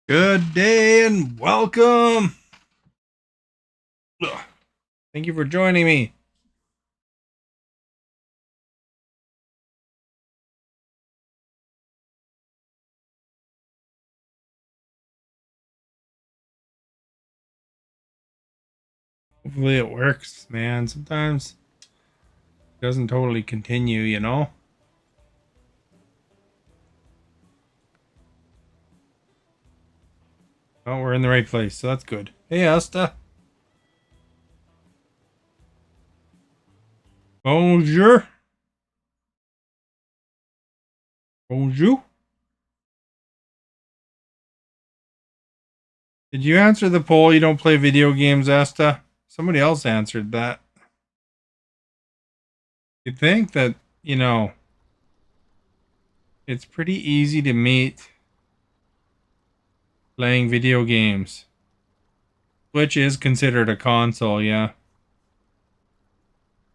Good day and welcome. Thank you for joining me. Hopefully it works, man. Sometimes it doesn't totally continue, you know? Oh, we're in the right place, so that's good. Hey, Asta. Bonjour. Bonjour. Did you answer the poll? You don't play video games, Asta? Somebody else answered that. You'd think that, it's pretty easy to meet playing video games. Switch is considered a console, yeah.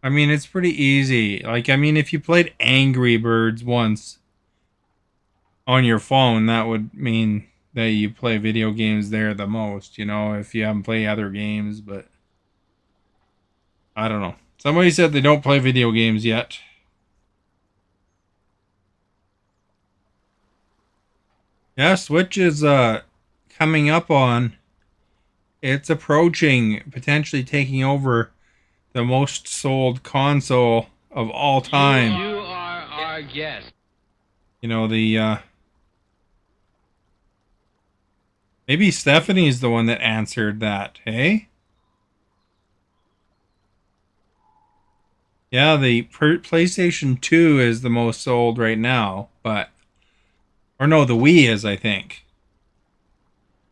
I mean, it's pretty easy. Like, I mean, if you played Angry Birds once on your phone, that would mean that you play video games there the most, if you haven't played other games, but I don't know. Somebody said they don't play video games yet. Yeah, Switch is coming up on, it's approaching, potentially taking over the most sold console of all time. You are our guest. The maybe Stephanie's the one that answered that, hey? Yeah, the PlayStation 2 is the most sold right now, or no, the Wii is, I think.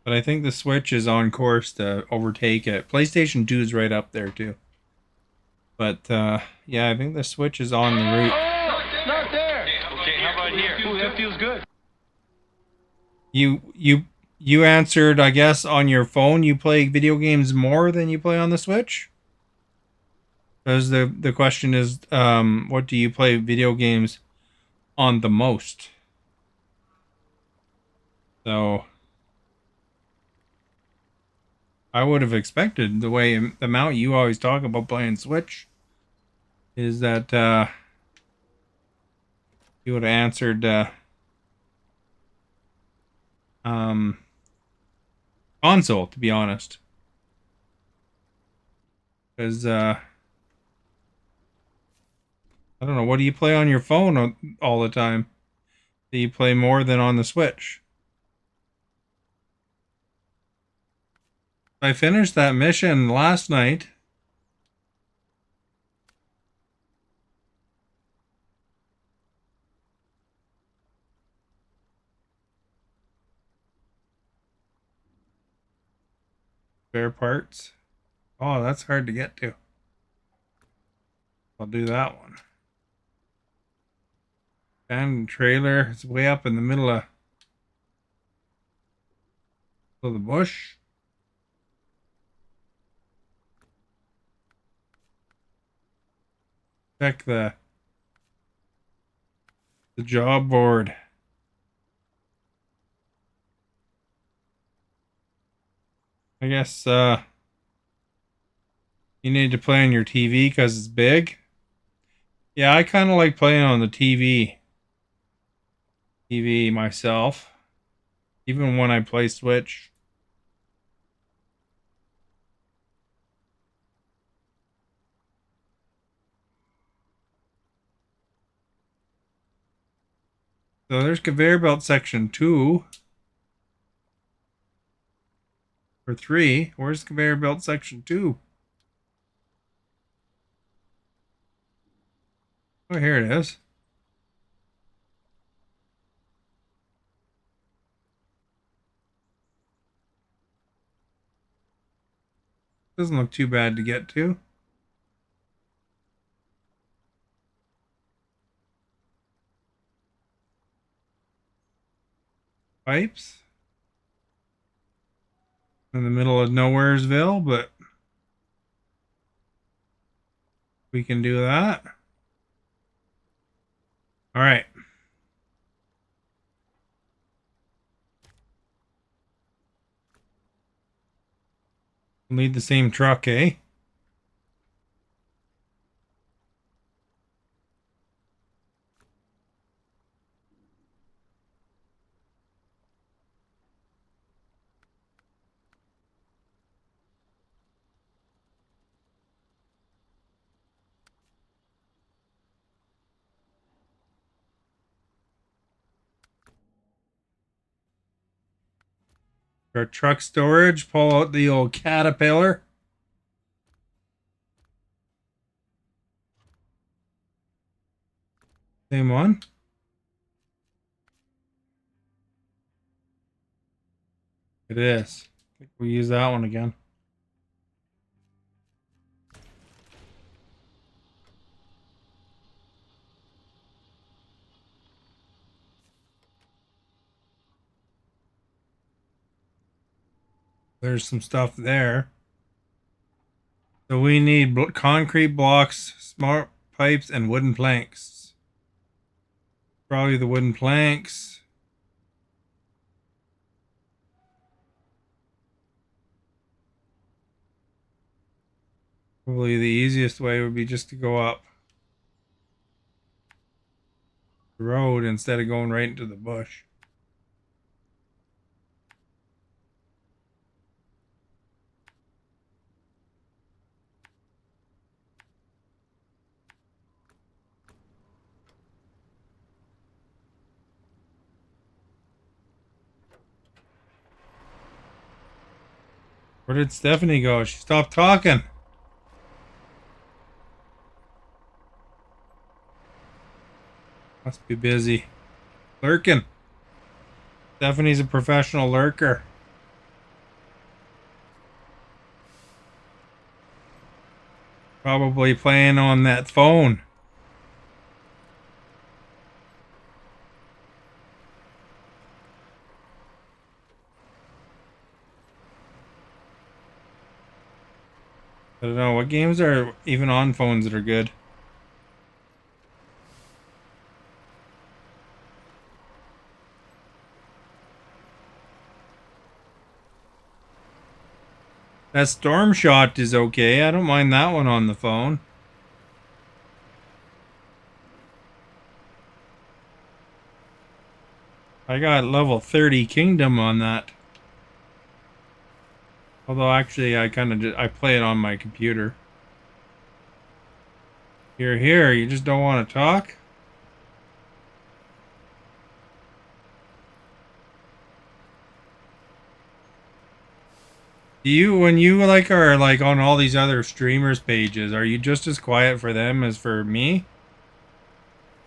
But I think the Switch is on course to overtake it. PlayStation 2 is right up there too. But yeah, I think the Switch is on the route. Oh, not there. Okay, how about here? Ooh, that feels good. You answered, I guess, on your phone. You play video games more than you play on the Switch? Because the question is, what do you play video games on the most? So I would have expected the amount you always talk about playing Switch is that you would have answered console, to be honest. Because I don't know, what do you play on your phone all the time? Do you play more than on the Switch? I finished that mission last night. Spare parts. Oh, that's hard to get to. I'll do that one. And trailer. It's way up in the middle of the bush. Check the job board. I guess you need to play on your TV because it's big. Yeah, I kind of like playing on the TV myself, even when I play Switch. So there's conveyor belt section 2 or 3. Where's conveyor belt section 2? Oh, here it is. Doesn't look too bad to get to. Pipes. In the middle of Nowheresville, but we can do that. All right. We'll need the same truck, eh? For truck storage, pull out the old Caterpillar. Same one. It is. I think we'll use that one again. There's some stuff there. So we need concrete blocks, smart pipes, and wooden planks. Probably the wooden planks. Probably the easiest way would be just to go up the road instead of going right into the bush. Where did Stephanie go? She stopped talking. Must be busy. Lurking. Stephanie's a professional lurker. Probably playing on that phone. I don't know. What games are even on phones that are good? That Storm Shot is okay. I don't mind that one on the phone. I got level 30 Kingdom on that. Although actually I kind of I play it on my computer. Here, you just don't want to talk? Do you, when you like are like on all these other streamers pages, are you just as quiet for them as for me?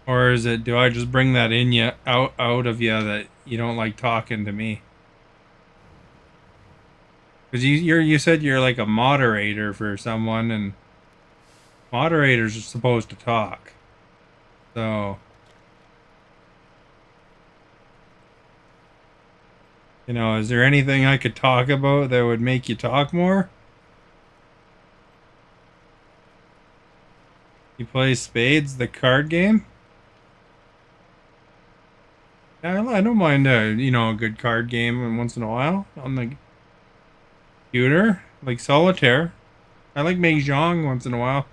Or is it, do I just bring that in you out of you that you don't like talking to me? Because you said you're like a moderator for someone, and moderators are supposed to talk. So, you know, is there anything I could talk about that would make you talk more? You play Spades, the card game? Yeah, I don't mind you know, a good card game once in a while on the computer, like solitaire. I like Mahjong once in a while.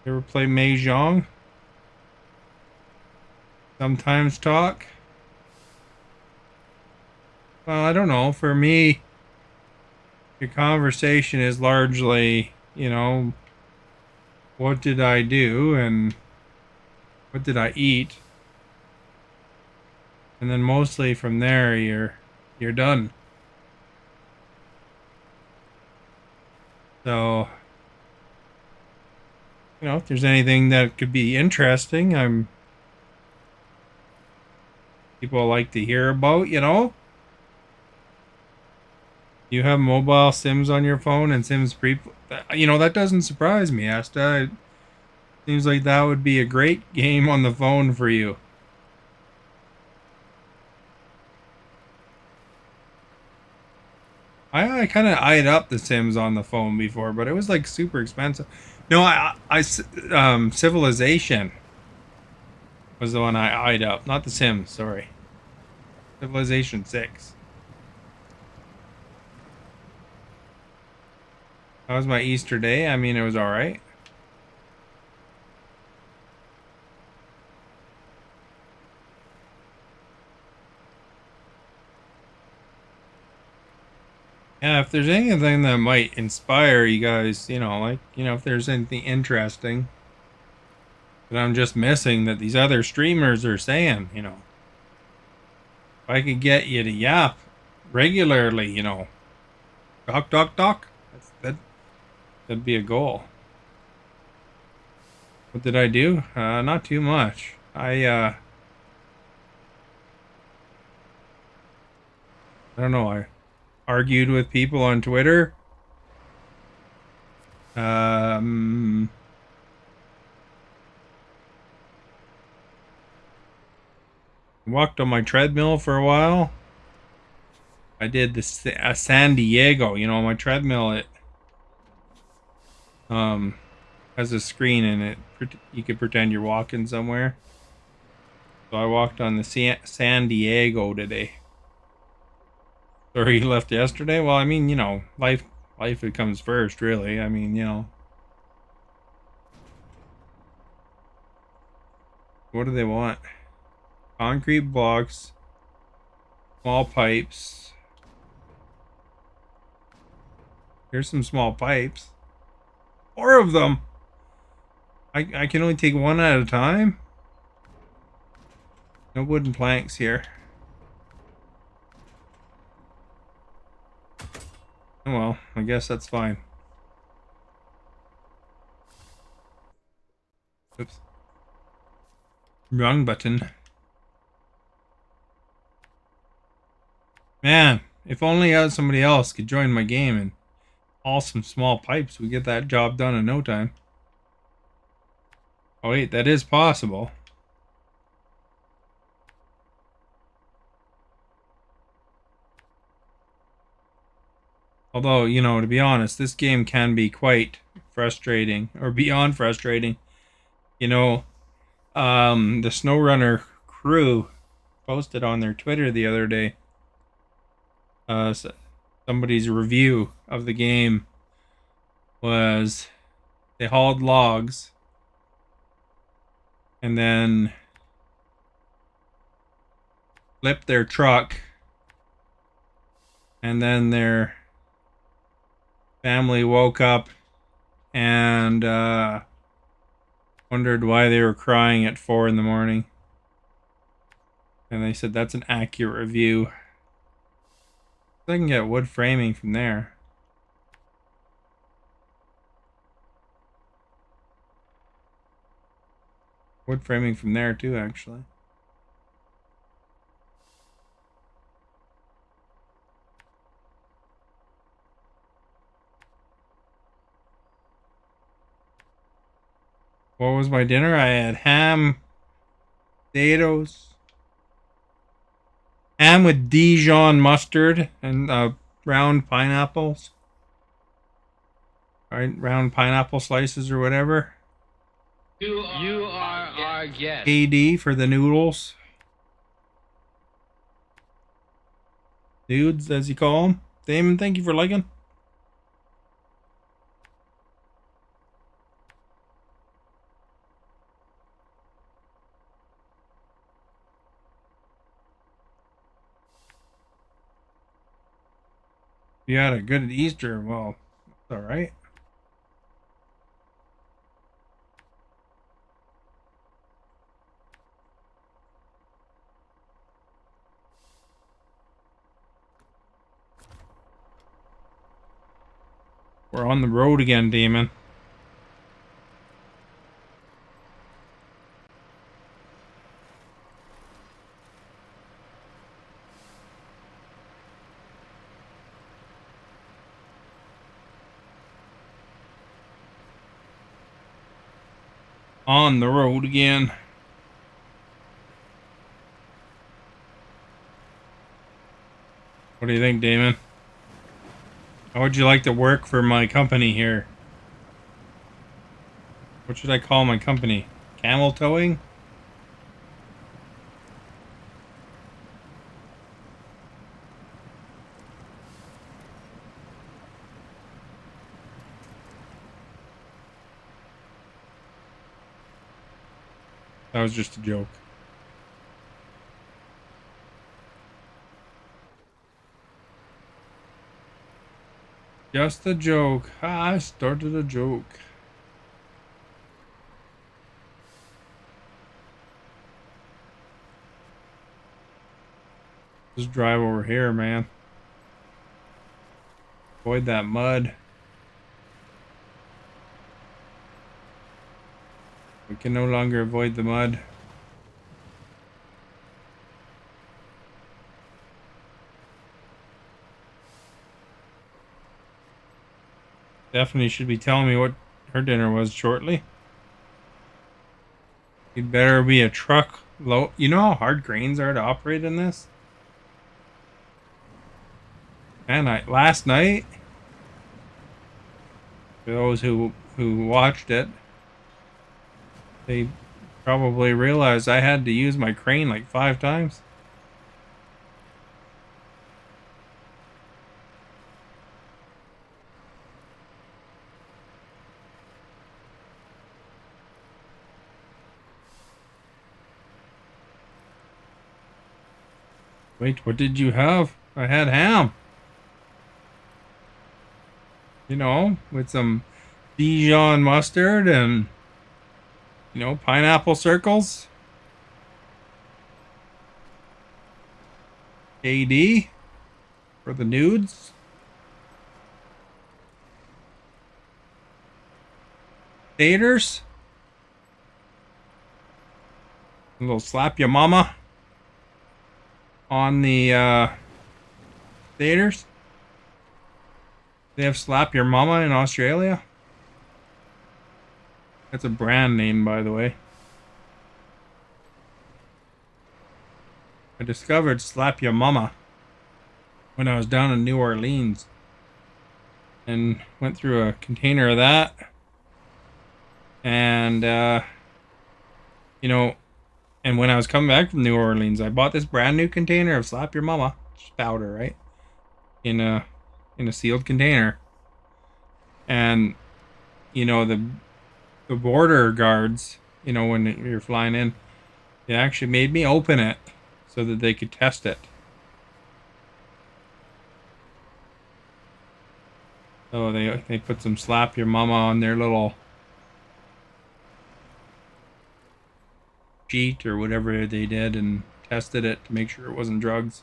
You ever play Mahjong? Sometimes talk? Well, I don't know. For me, your conversation is largely, you know, what did I do and what did I eat? And then mostly from there you're done. So, you know, if there's anything that could be interesting, people like to hear about, you know. You have mobile Sims on your phone and Sims pre, you know, that doesn't surprise me, Asta. It seems like that would be a great game on the phone for you. I kind of eyed up the Sims on the phone before, but it was like super expensive. No, Civilization was the one I eyed up, not the Sims. Sorry, Civilization 6. How was my Easter day? I mean, it was all right. Yeah, if there's anything that might inspire you guys, like, if there's anything interesting that I'm just missing that these other streamers are saying, if I could get you to yap regularly, talk, talk, talk, that'd be a goal. What did I do? Not too much. I don't know. I argued with people on Twitter. Um, Walked on my treadmill for a while. I did this San Diego. My treadmill, it um has a screen in it. You could pretend you're walking somewhere. So I walked on the San Diego today. Or he left yesterday. Well, I mean, life it comes first, really. I mean, what do they want? Concrete blocks, small pipes. Here's some small pipes. 4 of them. I can only take one at a time. No wooden planks here. Oh well, I guess that's fine. Oops. Wrong button. Man, if only somebody else could join my game and haul some small pipes, we get that job done in no time. Oh wait, that is possible. Although, to be honest, this game can be quite frustrating, or beyond frustrating. The Snowrunner crew posted on their Twitter the other day somebody's review of the game was they hauled logs and then flipped their truck, and then their family woke up and wondered why they were crying at 4 in the morning. And they said that's an accurate review. I can get wood framing from there. Wood framing from there too, actually. What was my dinner? I had ham, potatoes, ham with Dijon mustard and round pineapples. All right, round pineapple slices or whatever. You are our guest. AD for the noodles. Dudes, as you call them. Damon, thank you for liking. You had a good Easter. Well, all right. We're on the road again, Damon. On the road again. What do you think, Damon? How would you like to work for my company here? What should I call my company? Camel towing? That was just a joke. Just a joke. I started a joke. Just drive over here, man. Avoid that mud. We can no longer avoid the mud. Stephanie should be telling me what her dinner was shortly. You'd better be a truck low. You know how hard grains are to operate in this? And last night, for those who watched it, they probably realized I had to use my crane like 5 times. Wait, what did you have? I had ham. You know, with some Dijon mustard and, you know, pineapple circles. AD for the nudes. Taters. A little slap your mama on the taters. They have slap your mama in Australia. That's a brand name, by the way. I discovered slap your mama when I was down in New Orleans and went through a container of that. And, you know, and when I was coming back from New Orleans, I bought this brand new container of slap your mama powder, right? In a sealed container. And, you know, the border guards, you know, when you're flying in, they actually made me open it so that they could test it. So they put some slap your mama on their little sheet or whatever they did and tested it to make sure it wasn't drugs.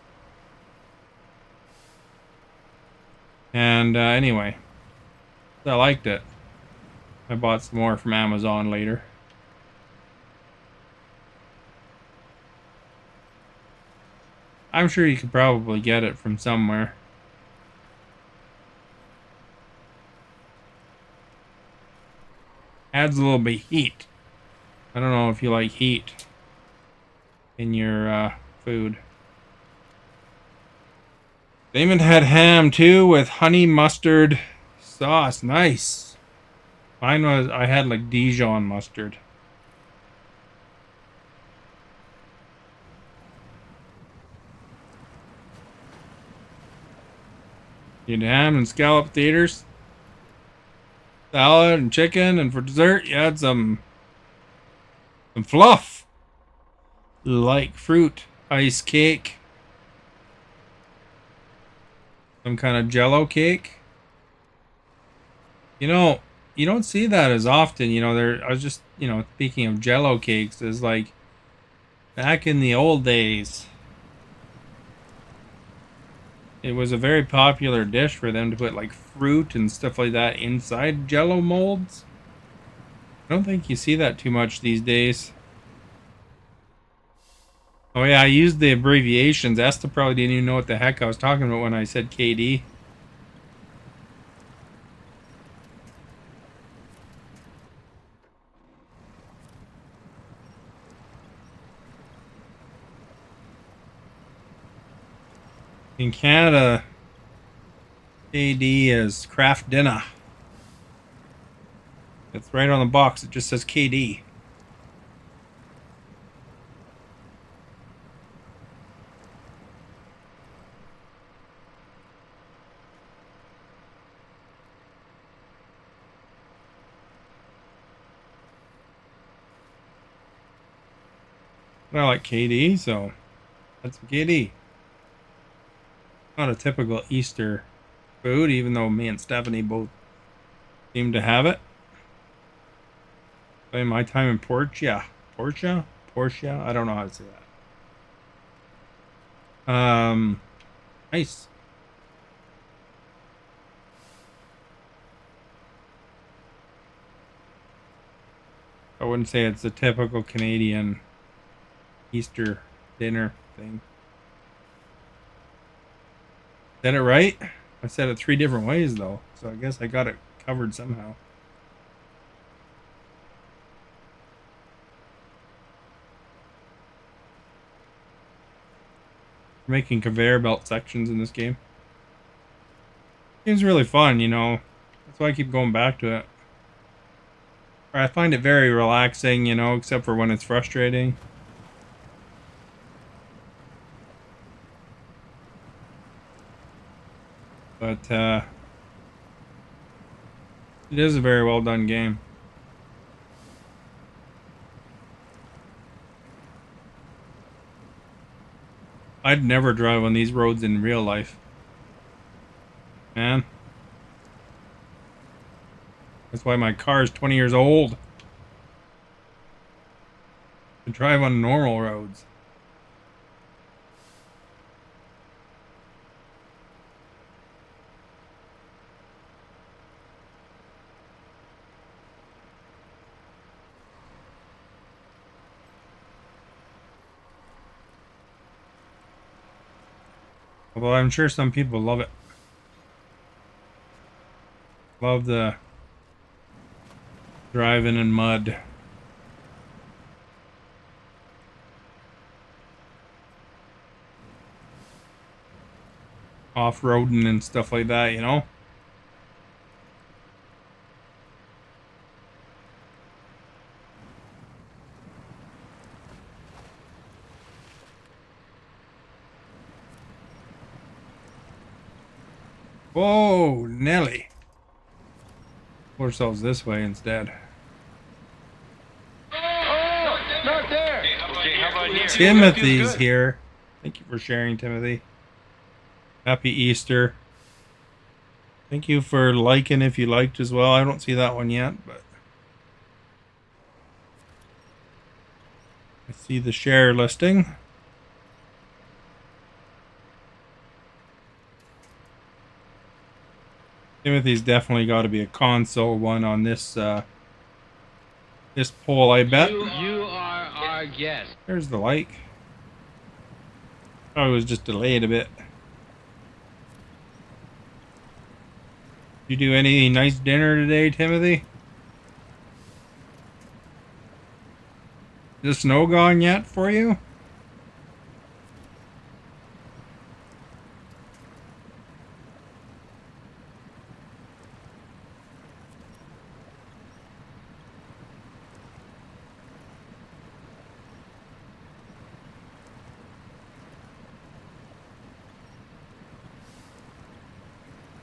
And anyway, I liked it. I bought some more from Amazon later. I'm sure you could probably get it from somewhere. Adds a little bit of heat. I don't know if you like heat in your food. They even had ham too with honey mustard sauce. Nice. Mine was, I had like Dijon mustard. You had ham and scallop taters, salad and chicken, and for dessert you had some fluff, like fruit, ice cake, some kind of jello cake. You know, you don't see that as often. You know, I was just, you know, speaking of jello cakes, is like back in the old days, it was a very popular dish for them to put like fruit and stuff like that inside jello molds. I don't think you see that too much these days. Oh yeah, I used the abbreviations. Esther probably didn't even know what the heck I was talking about when I said KD. In Canada, KD is craft dinner. It's right on the box. It just says KD. But I like KD, so that's KD. Not a typical Easter food, even though me and Stephanie both seem to have it. In my time in Portia, I don't know how to say that. Nice. I wouldn't say it's a typical Canadian Easter dinner thing. Said it right? I said it 3 different ways though, so I guess I got it covered somehow. We're making conveyor belt sections in this game. Game's really fun, you know. That's why I keep going back to it. I find it very relaxing, you know, except for when it's frustrating. But it is a very well done game. I'd never drive on these roads in real life. Man. That's why my car is 20 years old. To drive on normal roads. Although I'm sure some people love it. Love the driving in mud. Off-roading and stuff like that, you know? Whoa, Nelly. Pull ourselves this way instead. Oh, not there. Okay, how about here? Timothy's here. Thank you for sharing, Timothy. Happy Easter. Thank you for liking if you liked as well. I don't see that one yet, but I see the share listing. Timothy's definitely got to be a console one on this this poll, I bet. You are our guest. There's the like. Oh, it was just delayed a bit. You do any nice dinner today, Timothy? Is the snow gone yet for you?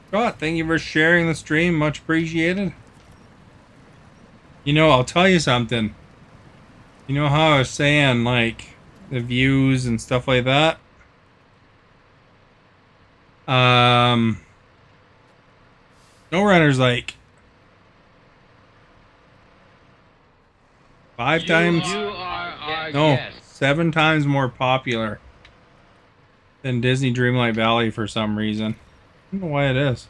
Scott, thank you for sharing the stream. Much appreciated. You know, I'll tell you something. You know how I was saying, like, the views and stuff like that? Snowrunner's like 5 times? You are our No, guest. 7 times more popular than Disney Dreamlight Valley for some reason. I don't know why it is.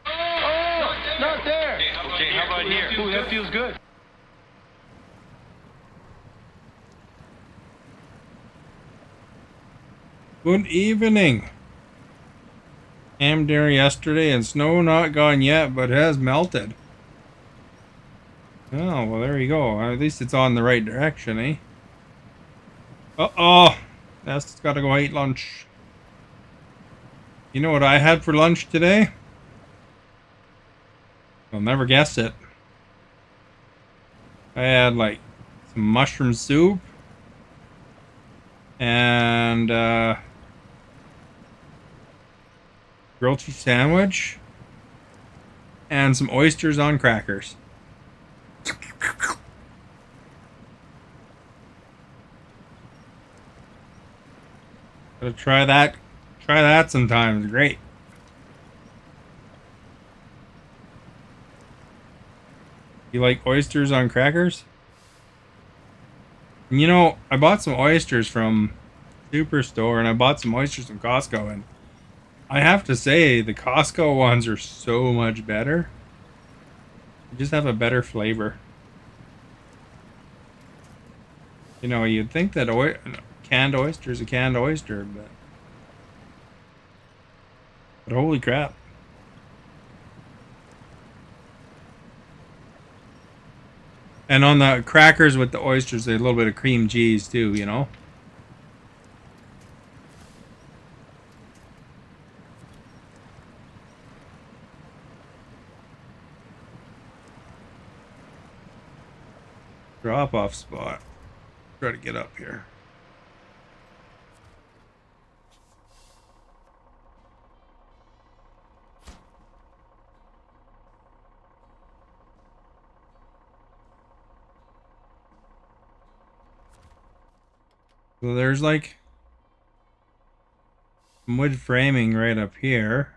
Oh, not there. Okay, how about here? Ooh, that feels good. Good evening. Ham dinner yesterday and snow not gone yet, but has melted. Oh, well, there you go. At least it's on the right direction, eh? Uh-oh. That's gotta go eat lunch. You know what I had for lunch today? You'll never guess it. I had, like, some mushroom soup. And, grilled cheese sandwich. And some oysters on crackers. Gotta try that. Try that sometime. It's great. You like oysters on crackers? And you know, I bought some oysters from Superstore and I bought some oysters from Costco, and I have to say the Costco ones are so much better. They just have a better flavor. You know, you'd think that canned oyster is a canned oyster, but holy crap. And on the crackers with the oysters, there's a little bit of cream cheese too, you know? Drop off spot. Try to get up here. So there's like some wood framing right up here.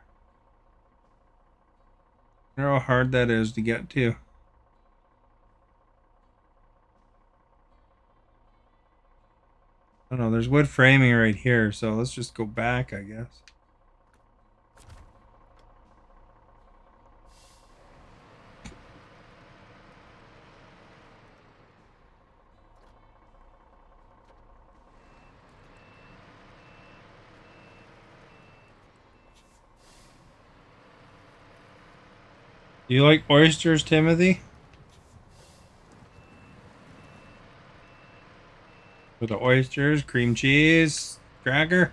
I wonder how hard that is to get to. I don't know, there's wood framing right here, so let's just go back, I guess. Do you like oysters, Timothy? With the oysters, cream cheese, cracker?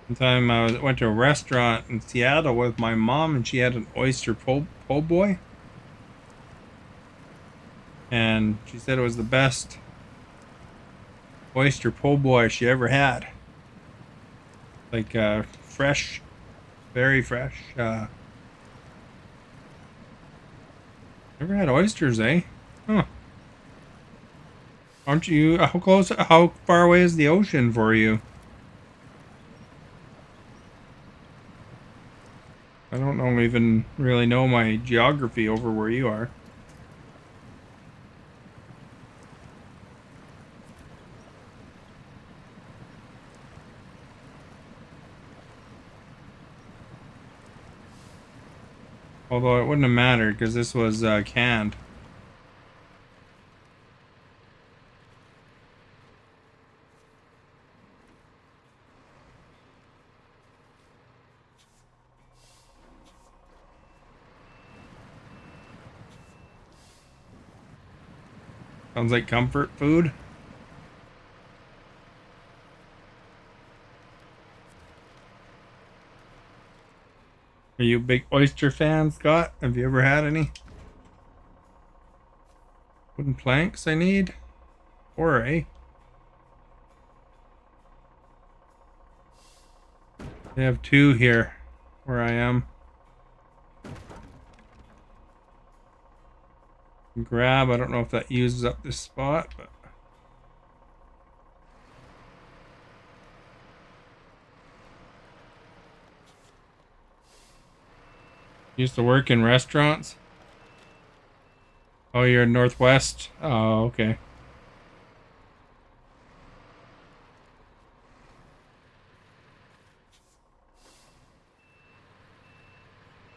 One time I went to a restaurant in Seattle with my mom, and she had an oyster po' boy. And she said it was the best oyster po' boy she ever had. Like fresh, very fresh. Never had oysters, eh? Huh. Aren't you? How far away is the ocean for you? I don't know, even really know my geography over where you are. Although it wouldn't have mattered because this was canned. Sounds like comfort food. Are you a big oyster fan, Scott? Have you ever had any? Wooden planks I need? Or eh? They have two here where I am. Grab, I don't know if that uses up this spot, but used to work in restaurants. Oh, you're in Northwest? Oh, okay.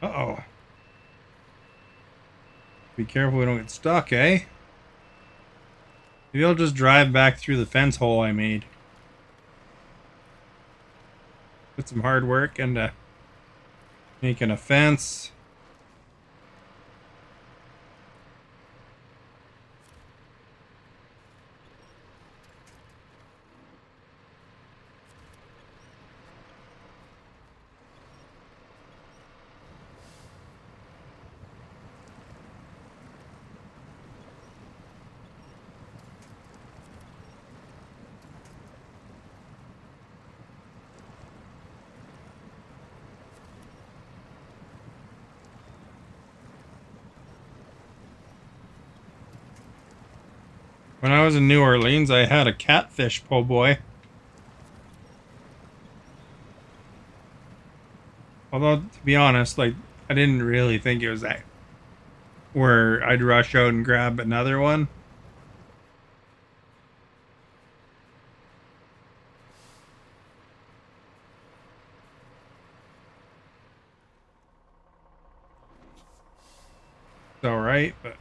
Uh-oh. Be careful we don't get stuck, eh? Maybe I'll just drive back through the fence hole I made. Put some hard work into making a fence. When I was in New Orleans, I had a catfish po' boy. Although, to be honest, like, I didn't really think it was that where I'd rush out and grab another one. It's alright, but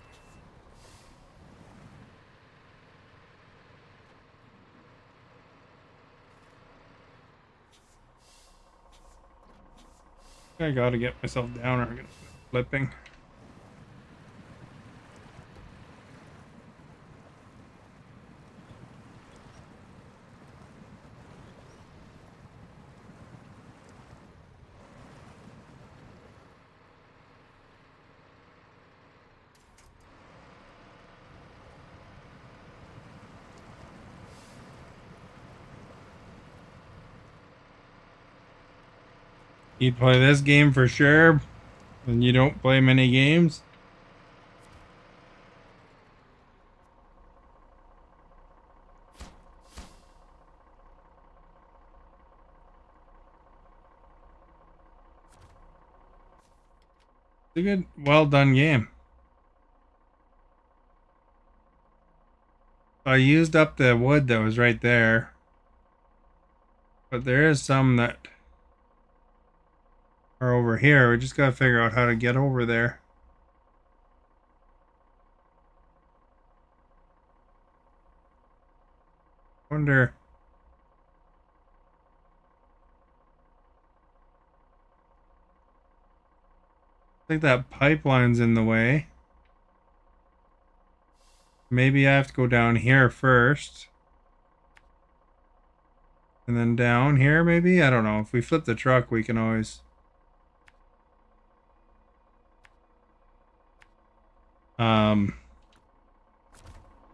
I gotta get myself down or I'm gonna start flipping. You'd play this game for sure, and you don't play many games. It's a good, well done game. I used up the wood that was right there, but there is some that are over here. We just gotta figure out how to get over there. Wonder. I think that pipeline's in the way. Maybe I have to go down here first. And then down here, maybe? I don't know. If we flip the truck, we can always...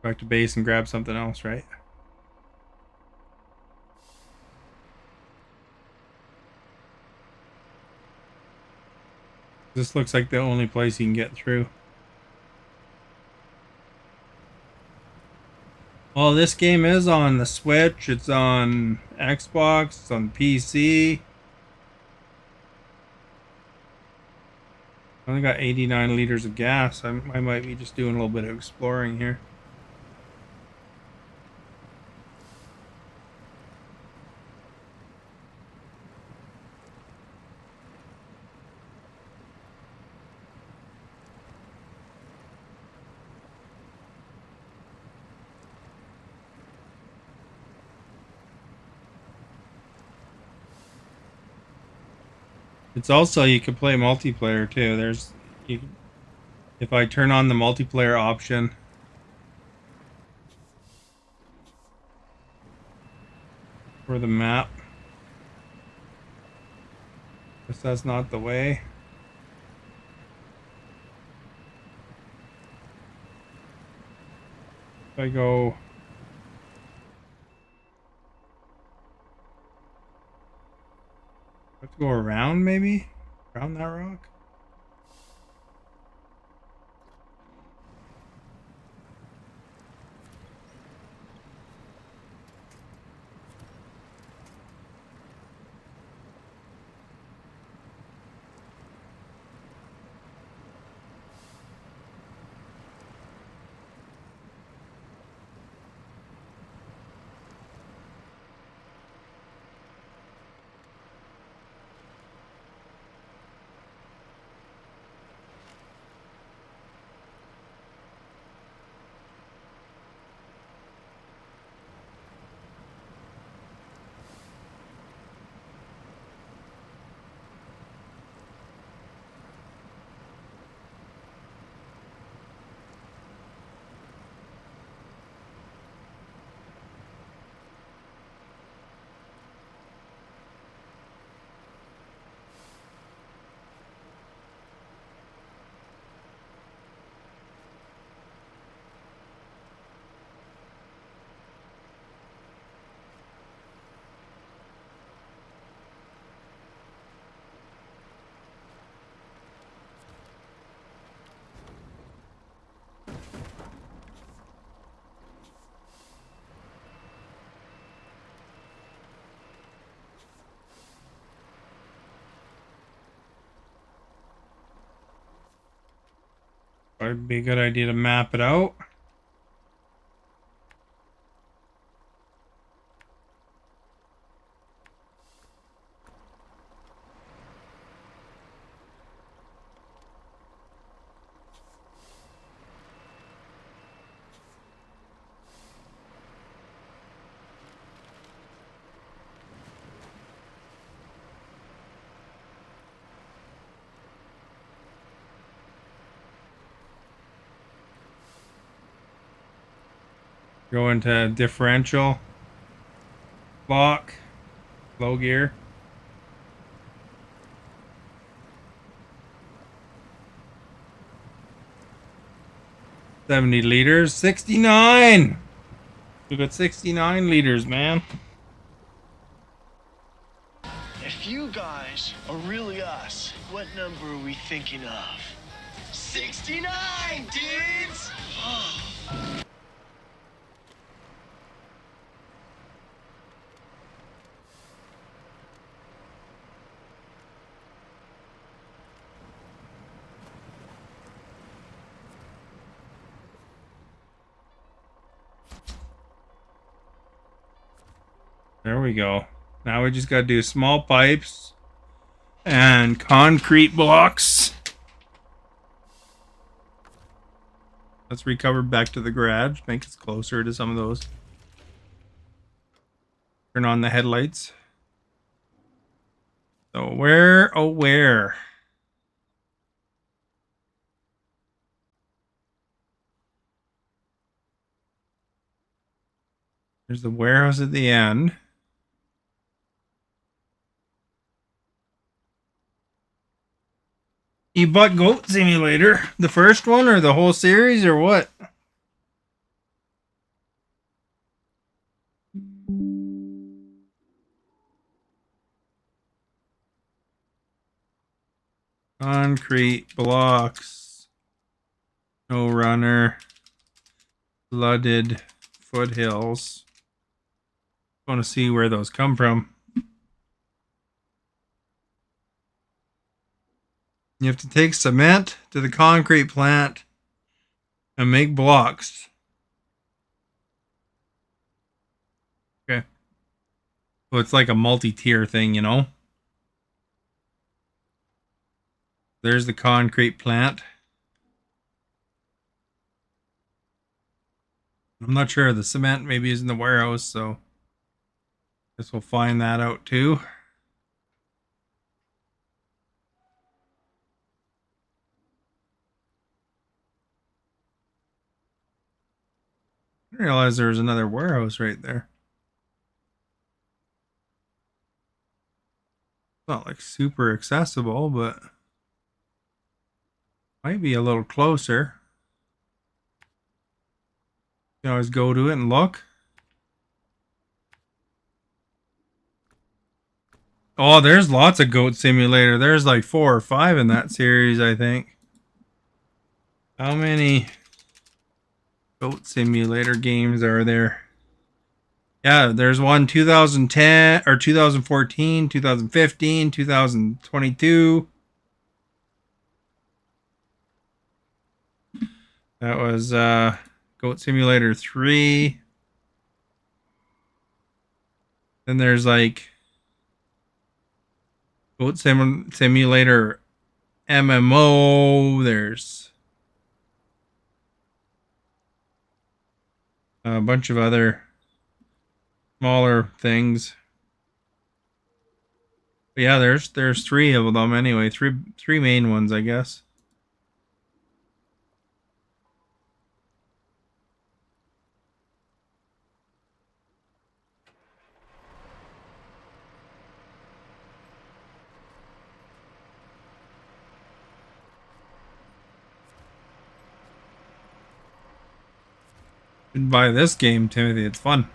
back to base and grab something else, right? This looks like the only place you can get through. Well, this game is on the Switch, it's on Xbox, it's on PC. I only got 89 liters of gas. I might be just doing a little bit of exploring here. It's also, you can play multiplayer too. If I turn on the multiplayer option for the map, guess that's not the way. If I go, I have to go around maybe? Around that rock? It'd be a good idea to map it out. Go into differential, lock, low gear. 70 liters, 69. We got 69 liters, man. If you guys are really us, what number are we thinking of? 69, dudes! There we go. Now we just got to do small pipes and concrete blocks. Let's recover back to the garage. Make us closer to some of those. Turn on the headlights. So where, oh where? There's the warehouse at the end. You bought Goat Simulator, the first one or the whole series or what? Concrete blocks. Snowrunner. Flooded foothills. I want to see where those come from. You have to take cement to the concrete plant and make blocks. Okay. So it's like a multi-tier thing, you know? There's the concrete plant. I'm not sure. The cement maybe is in the warehouse, so guess we'll find that out too. I didn't realize there was another warehouse right there. Not like super accessible, but might be a little closer. You can always go to it and look. Oh, there's lots of Goat Simulator. There's like 4 or 5 in that series, I think. How many Goat Simulator games are there? Yeah, there's one 2010 or 2014, 2015, 2022. That was Goat Simulator 3. Then there's like Goat Simulator MMO. There's a bunch of other smaller things. But yeah, there's 3 of them anyway. Three main ones, I guess. Should buy this game, Timothy. It's fun.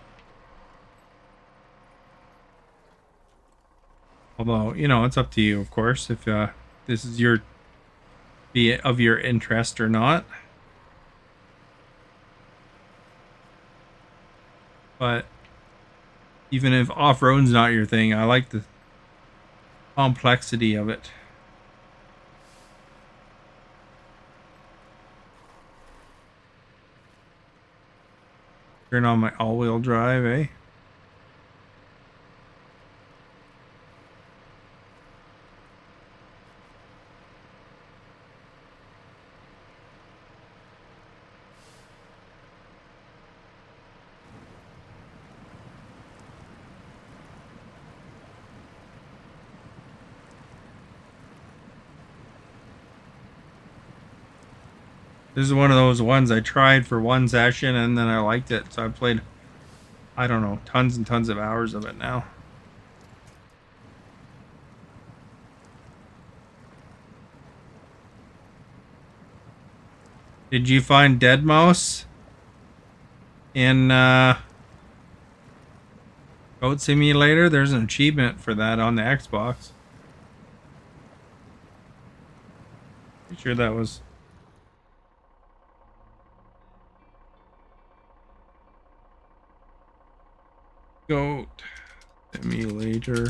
Although, you know, it's up to you, of course, if this is of your interest or not. But even if off-road's not your thing, I like the complexity of it. Turn on my all-wheel drive, eh? This is one of those ones I tried for one session and then I liked it. So I played, I don't know, tons and tons of hours of it now. Did you find Dead Mouse in Goat Simulator? There's an achievement for that on the Xbox. Pretty sure that was... Goat Simulator.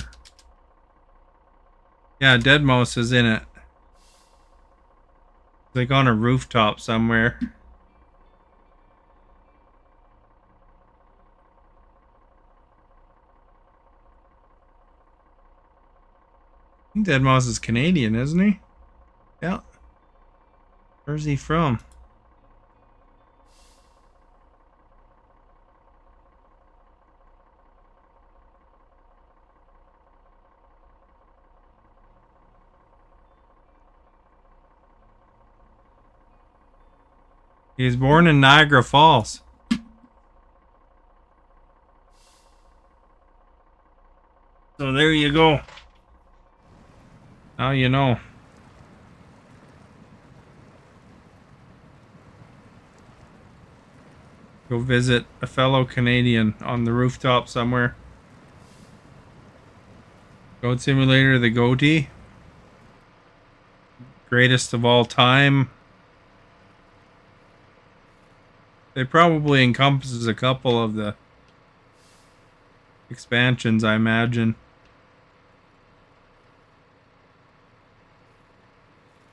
Yeah, Dead Mouse is in it. Like on a rooftop somewhere. I think Dead Mouse is Canadian, isn't he? Yeah. Where's he from? He was born in Niagara Falls. So there you go. Now you know. Go visit a fellow Canadian on the rooftop somewhere. Goat Simulator, the goatee. Greatest of all time. It probably encompasses a couple of the expansions, I imagine.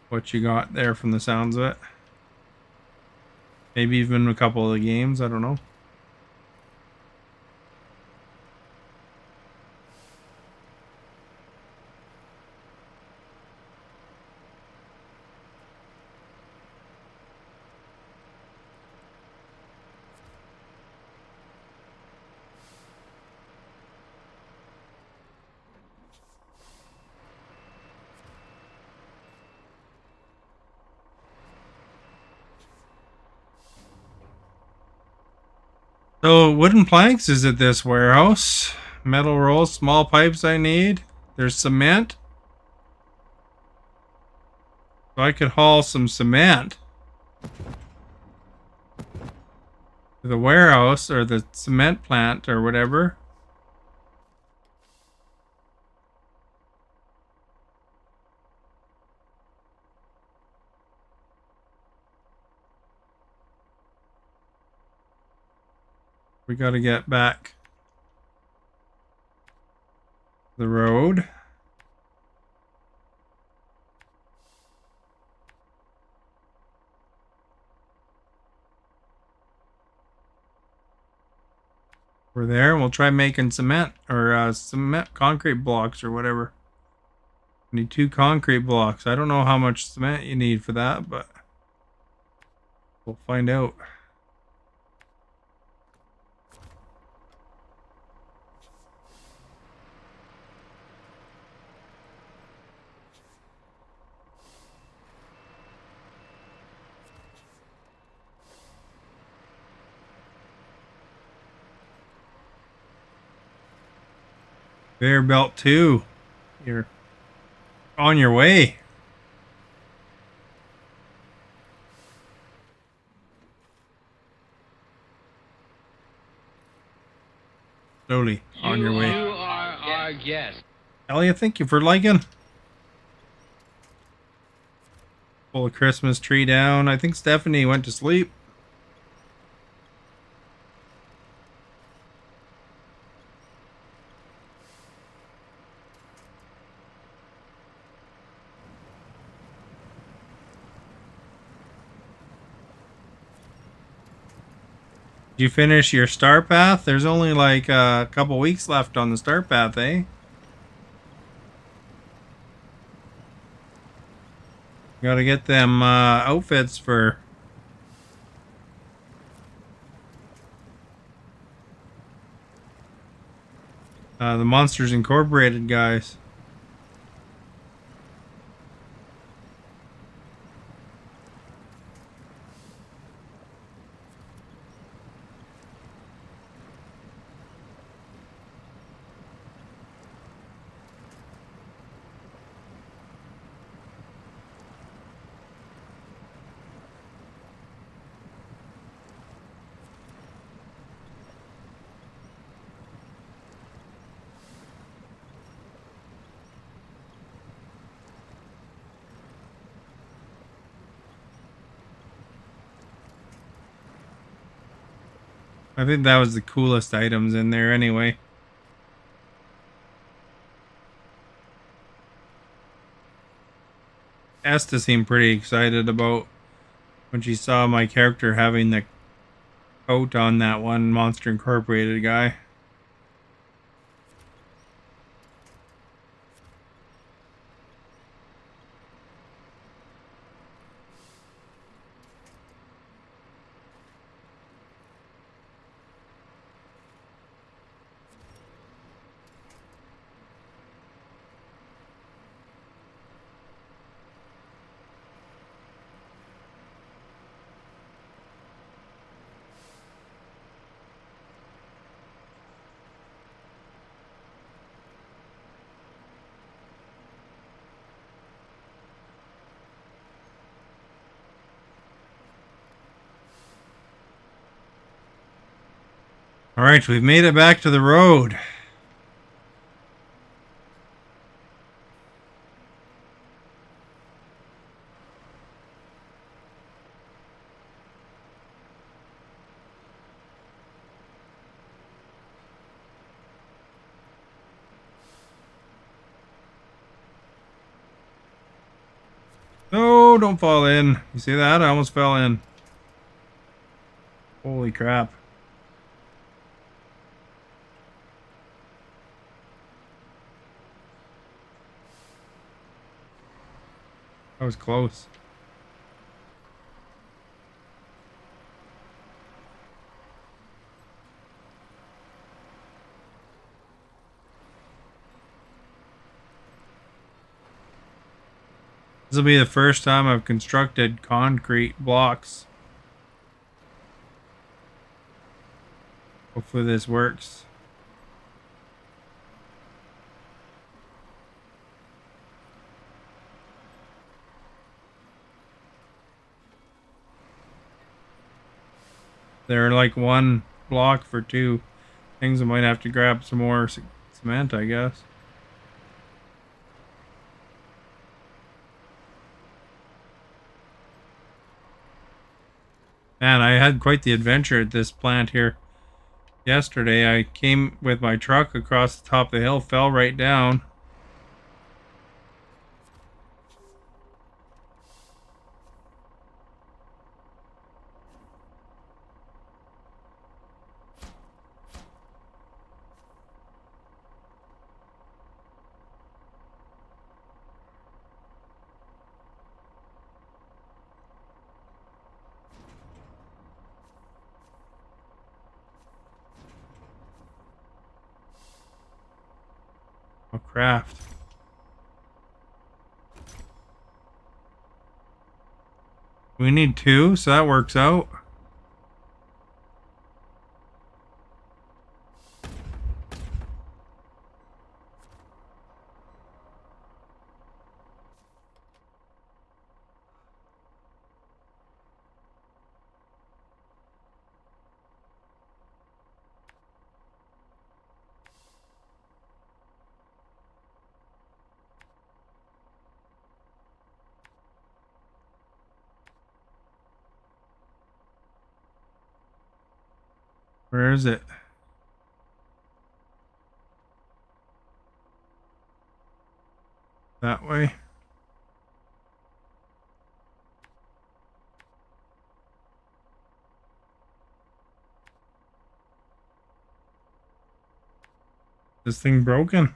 What you got there from the sounds of it. Maybe even a couple of the games, I don't know. So, wooden planks is at this warehouse. Metal rolls, small pipes I need. There's cement. So I could haul some cement to the warehouse or the cement plant or whatever. We got to get back the road. We're there. We'll try making cement or cement concrete blocks or whatever. We need 2 concrete blocks. I don't know how much cement you need for that, but we'll find out. Conveyor belt 2. You're on your way. Slowly on your way. You are our guest. Elliot, thank you for liking. Pull a Christmas tree down. I think Stephanie went to sleep. Did you finish your star path? There's only like a couple weeks left on the star path, eh? Gotta get them outfits for the Monsters Incorporated guys. I think that was the coolest items in there anyway. Esta seemed pretty excited about when she saw my character having the coat on that one Monster Incorporated guy. All right, we've made it back to the road. No, don't fall in. You see that? I almost fell in. Holy crap. That was close. This will be the first time I've constructed concrete blocks. Hopefully this works. They're like one block for two things. I might have to grab some more cement, I guess. Man, I had quite the adventure at this plant here. Yesterday, I came with my truck across the top of the hill, fell right down. Oh, craft. We need two, so that works out. Where is it? That way. This thing broken?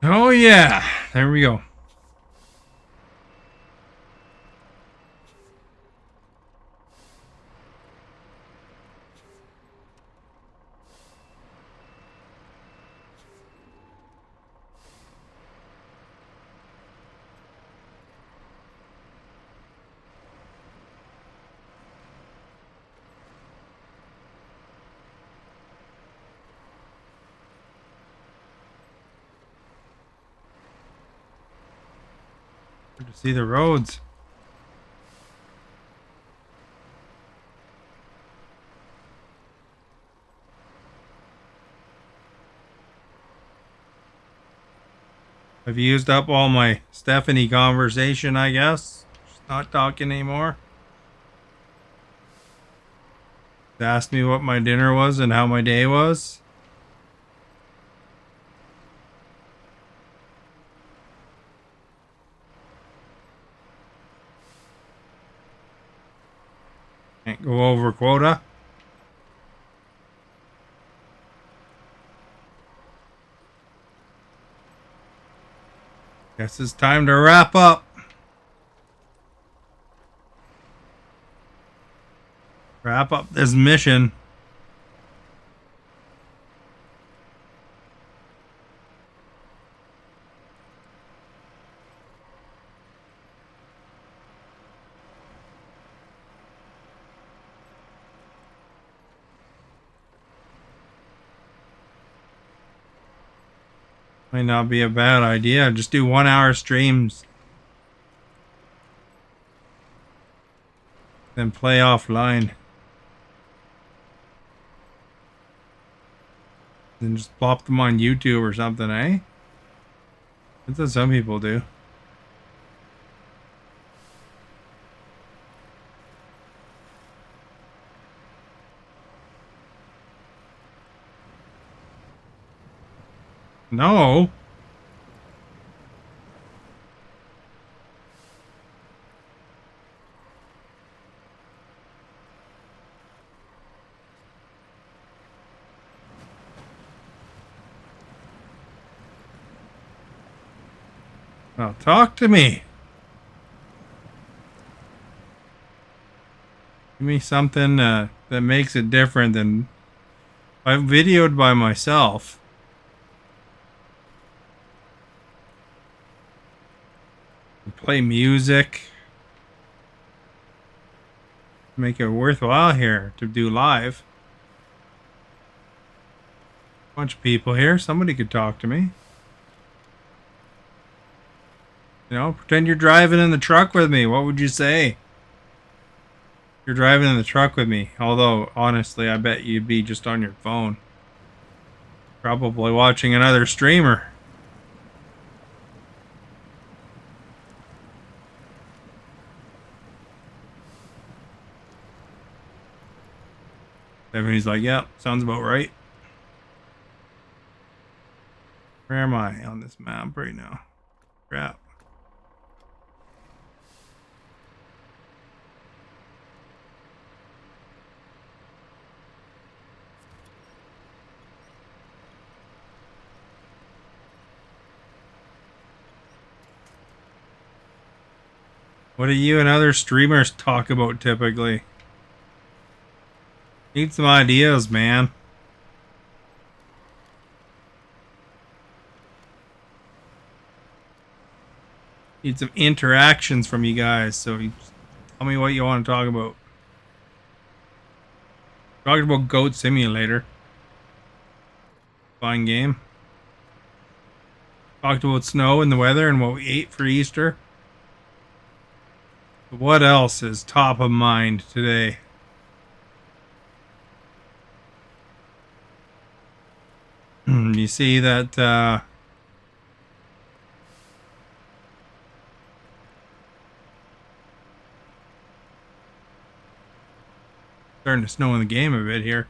Oh yeah, there we go. Good to see the roads. I've used up all my Stephanie conversation, I guess. She's not talking anymore. She asked me what my dinner was and how my day was. Can't go over quota. Guess it's time to wrap up. Wrap up this mission. Might not be a bad idea. Just do 1 hour streams. Then play offline. Then just plop them on YouTube or something, eh? That's what some people do. No. Well, talk to me. Give me something that makes it different than I've videoed by myself. Play music. Make it worthwhile here to do live. Bunch of people here. Somebody could talk to me. You know, pretend you're driving in the truck with me. What would you say? You're driving in the truck with me. Although, honestly, I bet you'd be just on your phone. Probably watching another streamer. Everybody's like, yeah, sounds about right. Where am I on this map right now? Crap. What do you and other streamers talk about typically? Need some ideas, man. Need some interactions from you guys, so you tell me what you want to talk about. Talked about Goat Simulator. Fine game. Talked about snow and the weather and what we ate for Easter. But what else is top of mind today? You see that starting to snow in the game a bit here.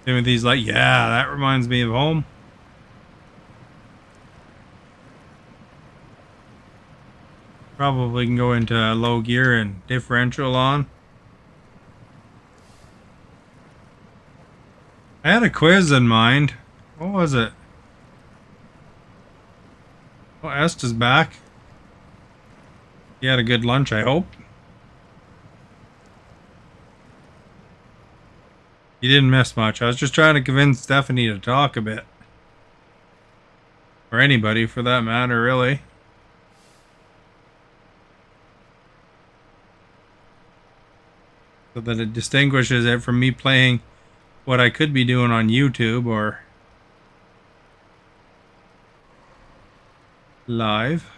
Timothy's like, yeah, that reminds me of home. Probably can go into low gear and differential on. I had a quiz in mind. What was it? Oh, Esta's back. You had a good lunch, I hope. You didn't miss much. I was just trying to convince Stephanie to talk a bit. Or anybody, for that matter, really. So that it distinguishes it from me playing what I could be doing on YouTube or live.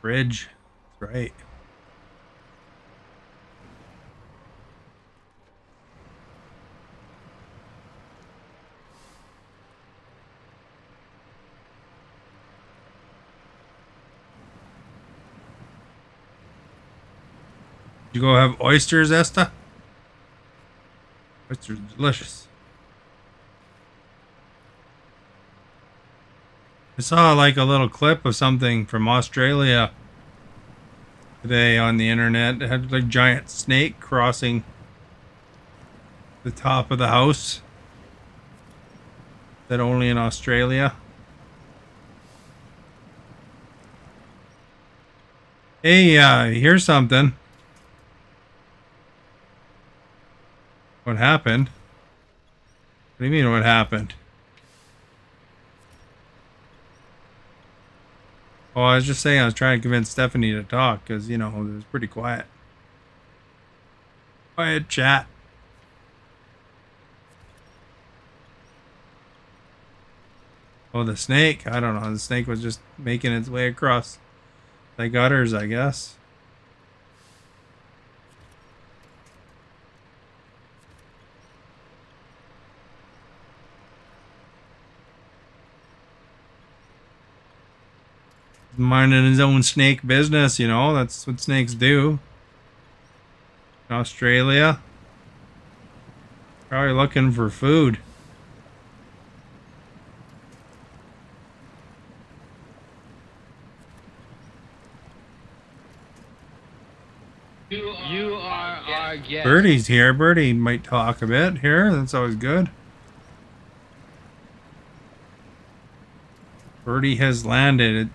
Bridge. That's right. Did you go have oysters, Esta? Oysters are delicious. I saw like a little clip of something from Australia today on the internet. It had like a giant snake crossing the top of the house. That only in Australia. Hey, here's something. What happened? What do you mean what happened? Oh, I was just saying I was trying to convince Stephanie to talk because, you know, it was pretty quiet. Quiet chat. Oh, the snake. I don't know. The snake was just making its way across the gutters, I guess. Minding his own snake business, you know. That's what snakes do. In Australia. Probably looking for food. You are our guest. Birdie's here. Birdie might talk a bit here. That's always good. Birdie has landed.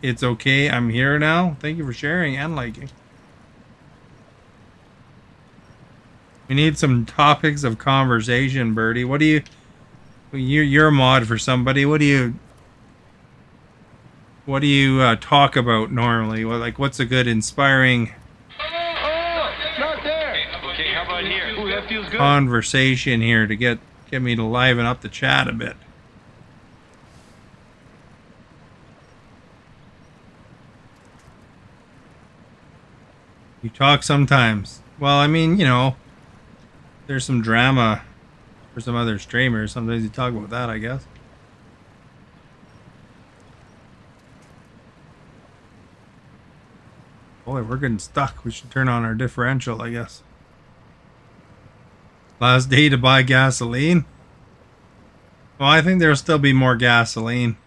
It's okay. I'm here now. Thank you for sharing and liking. We need some topics of conversation, Birdie. What do you're a mod for somebody. What do you talk about normally? What's a good inspiring Not there. Okay, how about here? Ooh, that feels good. conversation here to get me to liven up the chat a bit? You talk sometimes. Well, I mean, you know, there's some drama for some other streamers. Sometimes you talk about that, I guess. Boy, we're getting stuck. We should turn on our differential, I guess. Last day to buy gasoline. Well, I think there'll still be more gasoline.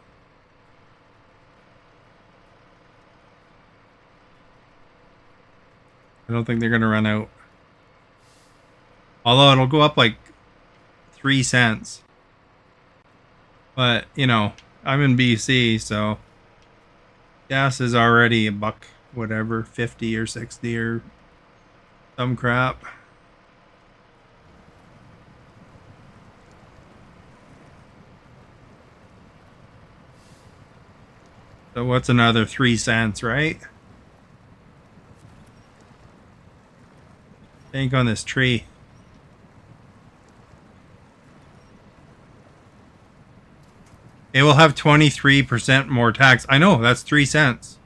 I don't think they're going to run out. Although it'll go up like 3 cents. But, you know, I'm in BC, so gas is already $1, whatever, 50 or 60 or some crap. So what's another 3 cents, right? Bank on this tree. It will have 23% more tax. I know, that's 3 cents.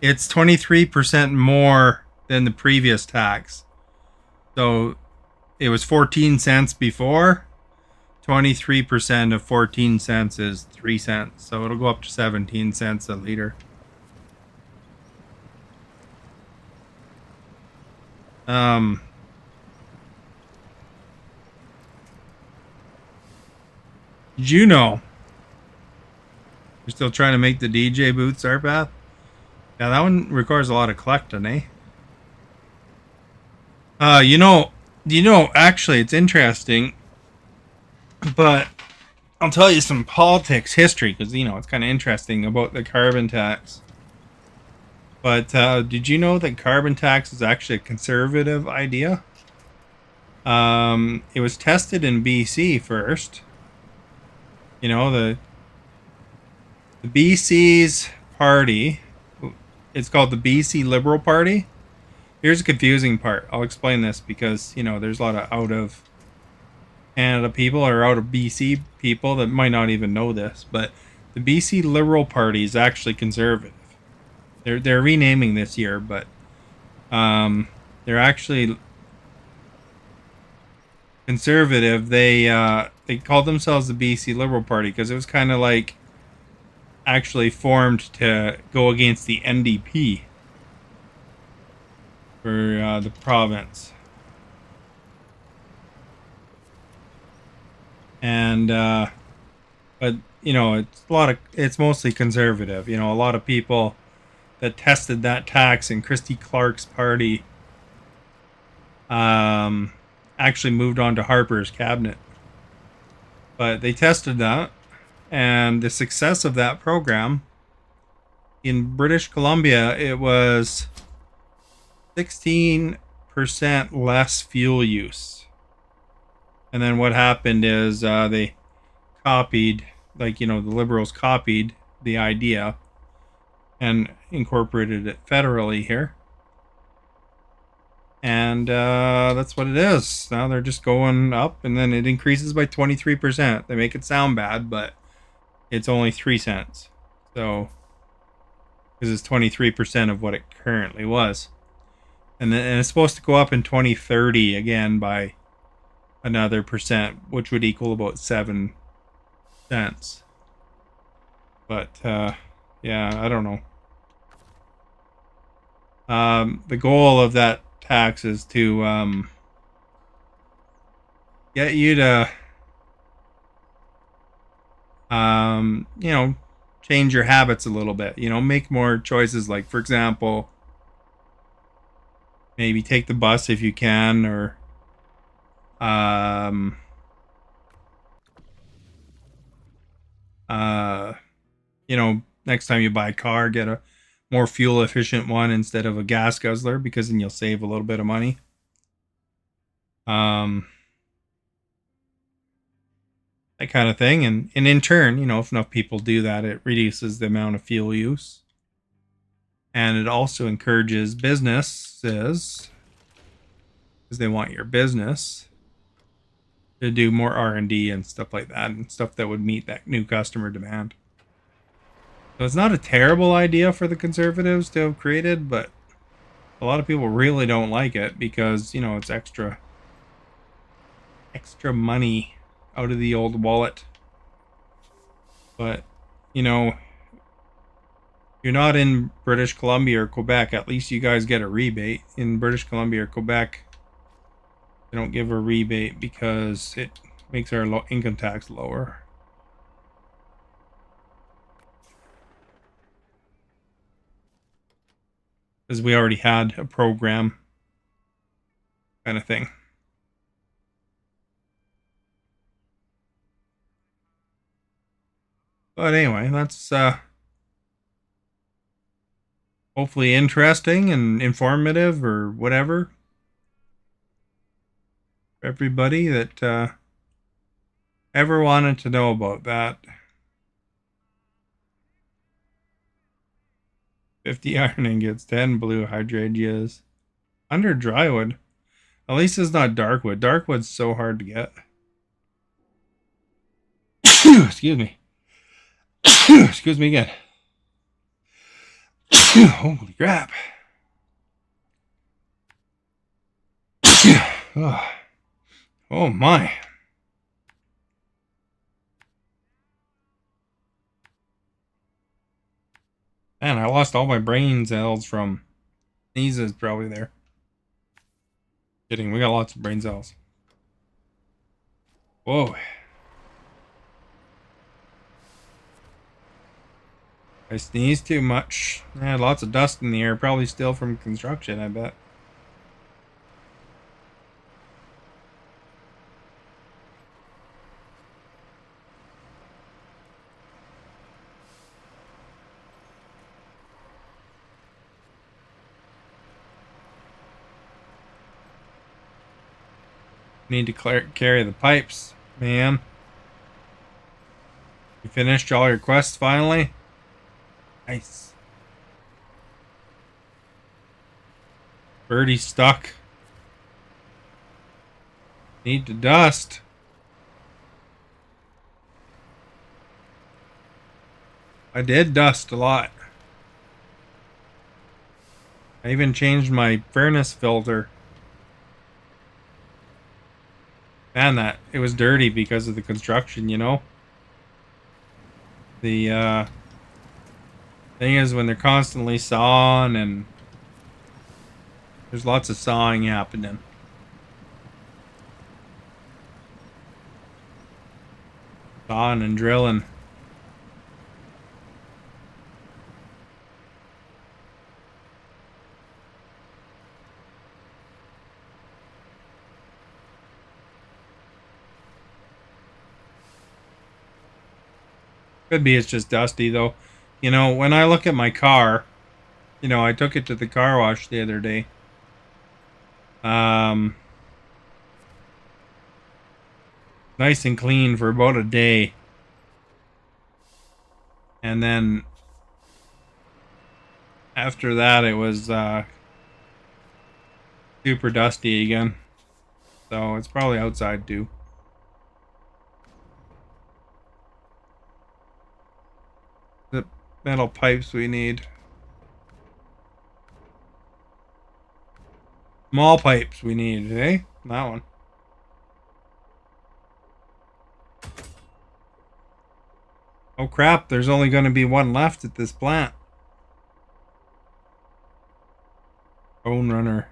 It's 23% more than the previous tax. So it was 14 cents before. 23% of 14 cents is 3 cents. So it'll go up to 17 cents a liter. Did you know you're still trying to make the DJ booth, Sarpath? Yeah, that one requires a lot of collecting, eh? You know, actually, it's interesting, but I'll tell you some politics history because, it's kind of interesting about the carbon tax. But did you know that carbon tax is actually a conservative idea? It was tested in BC first. The BC's party, it's called the BC Liberal Party. Here's a confusing part. I'll explain this because, there's a lot of out of Canada people or out of BC people that might not even know this. But the BC Liberal Party is actually conservative. They're renaming this year, but they're actually conservative. They called themselves the BC Liberal Party because it was kind of like actually formed to go against the NDP for the province. And but it's mostly conservative. A lot of people that tested that tax in Christy Clark's party actually moved on to Harper's cabinet. But they tested that, and the success of that program in British Columbia, it was 16% less fuel use. And then what happened is they copied, the Liberals copied the idea and incorporated it federally here. And that's what it is. Now they're just going up, and then it increases by 23%. They make it sound bad, but it's only 3 cents. So, because it's 23% of what it currently was. And it's supposed to go up in 2030 again by another percent, which would equal about 7 cents. But, yeah, I don't know. The goal of that tax is to get you to change your habits a little bit. Make more choices, like, for example, maybe take the bus if you can, or next time you buy a car, get a more fuel efficient one instead of a gas guzzler, because then you'll save a little bit of money. That kind of thing. And in turn, if enough people do that, it reduces the amount of fuel use. And it also encourages businesses, because they want your business to do more R&D and stuff like that, and stuff that would meet that new customer demand. So it's not a terrible idea for the conservatives to have created, but a lot of people really don't like it because, it's extra money out of the old wallet. But, you're not in British Columbia or Quebec. At least you guys get a rebate. In British Columbia or Quebec, they don't give a rebate because it makes our income tax lower. Because we already had a program kind of thing. But anyway, that's hopefully interesting and informative or whatever. Everybody that ever wanted to know about that. 50 iron ingots, 10 blue hydrangeas. Under drywood. At least it's not darkwood. Darkwood's so hard to get. Excuse me. Excuse me again. Holy crap. Oh, oh my. Man, I lost all my brain cells from sneezes probably there. Kidding, we got lots of brain cells. Whoa. I sneezed too much. I had lots of dust in the air, probably still from construction, I bet. Need to carry the pipes, man. You finished all your quests finally? Nice. Birdie's stuck. Need to dust. I did dust a lot. I even changed my furnace filter. Man, that it was dirty because of the construction, you know? The thing is when they're constantly sawing and there's lots of sawing happening. Sawing and drilling. Could be it's just dusty though. You know, when I look at my car, you know, I took it to the car wash the other day. Nice and clean for about a day. And then after that it was super dusty again. So it's probably outside too. The metal pipes we need. Small pipes we need, eh? That one. Oh crap, there's only going to be one left at this plant. Snowrunner.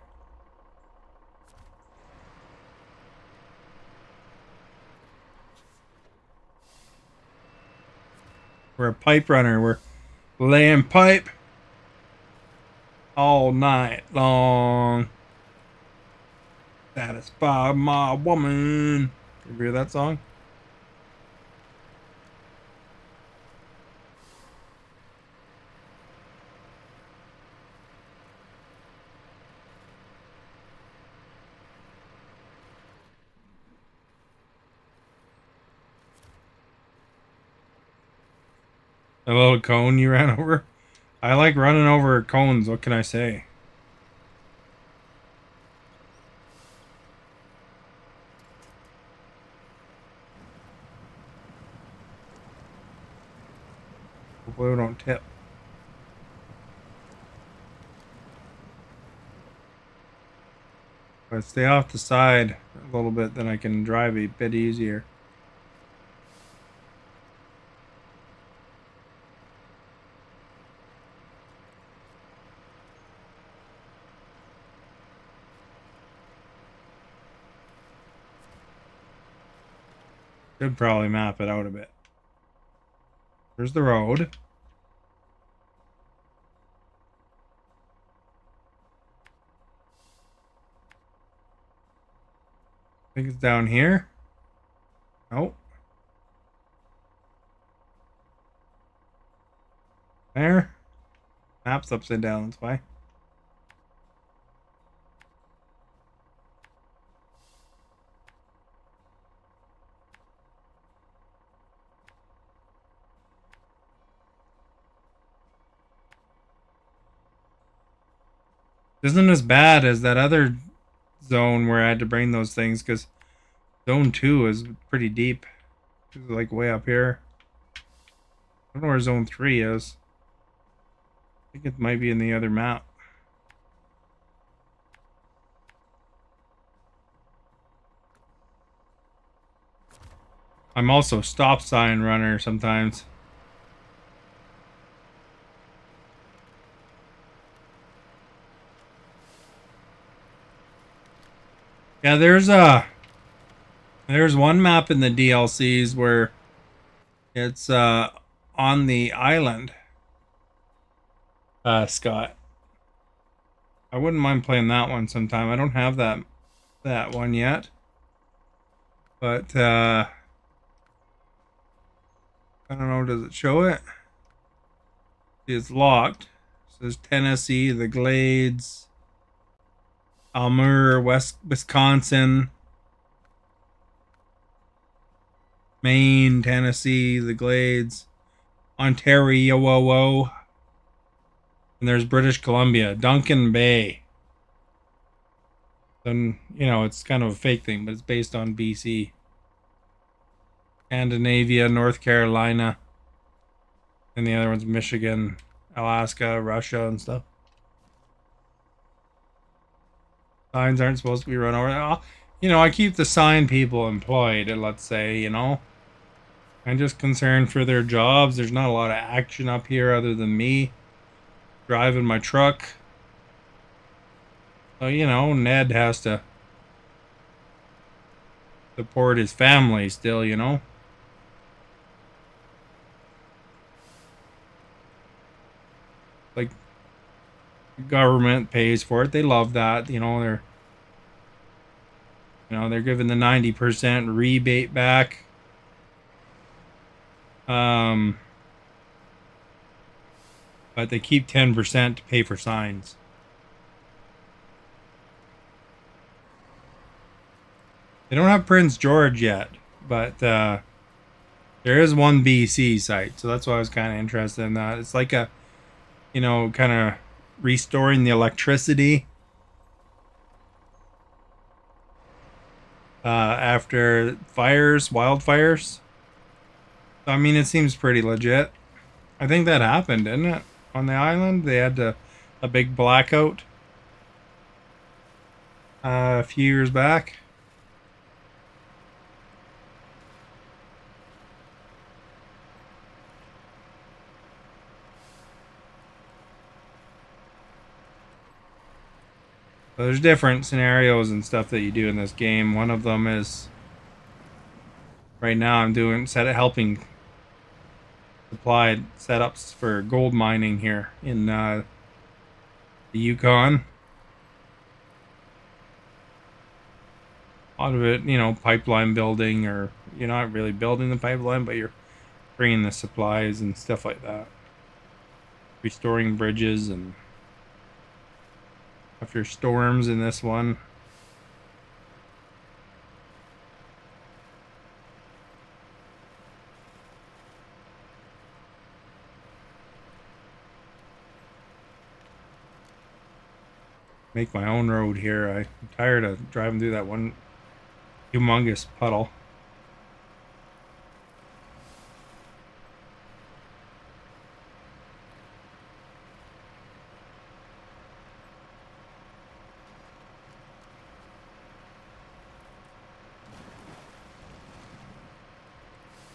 We're a pipe runner. We're laying pipe all night long. Satisfy my woman. You hear that song? A little cone you ran over? I like running over cones, what can I say? Hopefully we don't tip. But stay off the side a little bit, then I can drive a bit easier. Should probably map it out a bit. There's the road. I think it's down here. Oh. There. Map's upside down, that's why. Isn't as bad as that other zone where I had to bring those things, because zone 2 is pretty deep. It's like way up here. I don't know where zone 3 is. I think it might be in the other map. I'm also stop sign runner sometimes. Yeah, there's one map in the DLCs where it's on the island. Scott. I wouldn't mind playing that one sometime. I don't have that one yet. But I don't know, does it show it? It's locked. It says Tennessee, the Glades, Almere, Wisconsin, Maine, Tennessee, the Glades, Ontario, and there's British Columbia, Duncan Bay. Then, you know, it's kind of a fake thing, but it's based on BC. Scandinavia, North Carolina, and the other one's Michigan, Alaska, Russia, and stuff. Signs aren't supposed to be run over. You know, I keep the sign people employed, let's say, you know. I'm just concerned for their jobs. There's not a lot of action up here other than me driving my truck. So, you know, Ned has to support his family still, you know. Like, the government pays for it. They love that, you know. They're giving the 90% rebate back. But they keep 10% to pay for signs. They don't have Prince George yet, but there is one BC site, so that's why I was kind of interested in that. It's like a, you know, kind of restoring the electricity after wildfires. So, I mean, it seems pretty legit. I think that happened, didn't it? On the island, they had a big blackout a few years back. So there's different scenarios and stuff that you do in this game. One of them is right now I'm doing helping supply setups for gold mining here in the Yukon. A lot of it, you know, pipeline building, or you're not really building the pipeline, but you're bringing the supplies and stuff like that. Restoring bridges and after storms in this one. Make my own road here. I'm tired of driving through that one humongous puddle.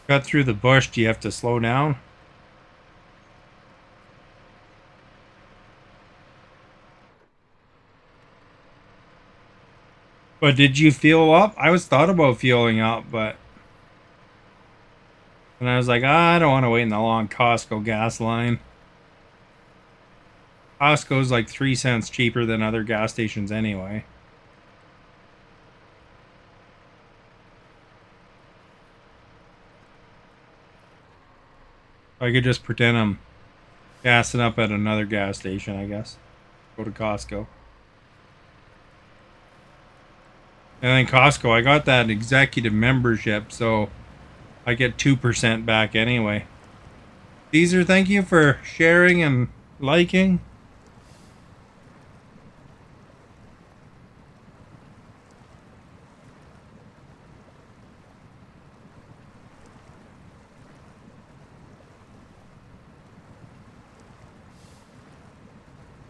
Cut through the bush, do you have to slow down? But did you fuel up? I was thought about fueling up, but and I was like, I don't want to wait in the long Costco gas line. Costco's like 3 cents cheaper than other gas stations anyway. I could just pretend I'm gassing up at another gas station, I guess. Go to Costco. And then Costco, I got that executive membership, so I get 2% back anyway. Caesar, thank you for sharing and liking.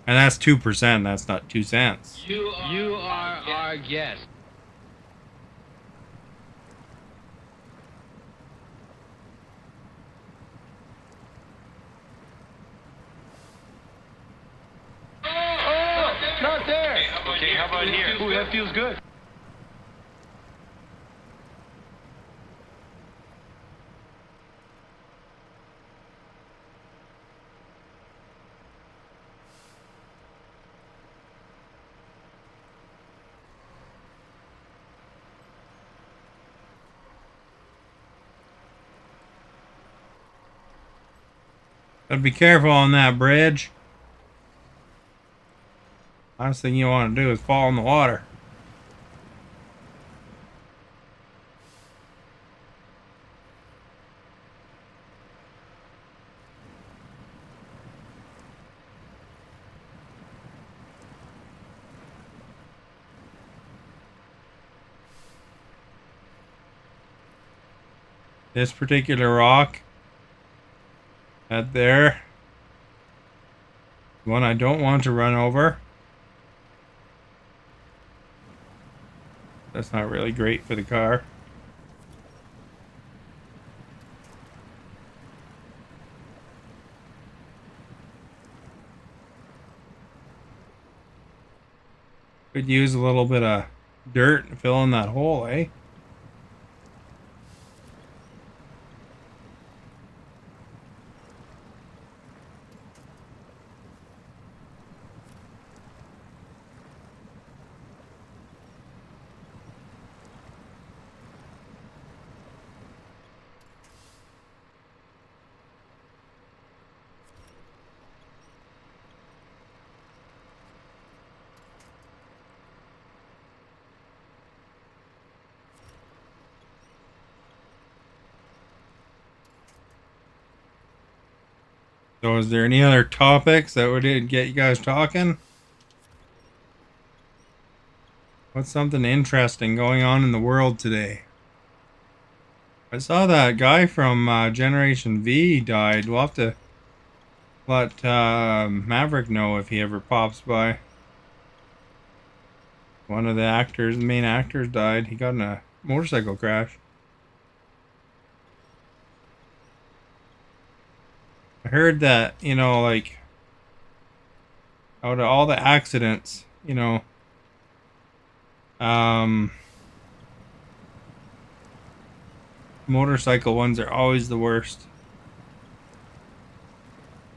And that's 2%, that's not 2 cents. You are our guest. Oh, not there. Okay, how about here? Ooh, that feels good. Gotta be careful on that bridge. Last thing you want to do is fall in the water. This particular rock out there, one I don't want to run over. That's not really great for the car. Could use a little bit of dirt to fill in that hole, eh? So is there any other topics that would get you guys talking? What's something interesting going on in the world today? I saw that guy from Generation V died. We'll have to let Maverick know if he ever pops by. One of the actors, the main actors, died. He got in a motorcycle crash. I heard that, you know, like, out of all the accidents, you know, motorcycle ones are always the worst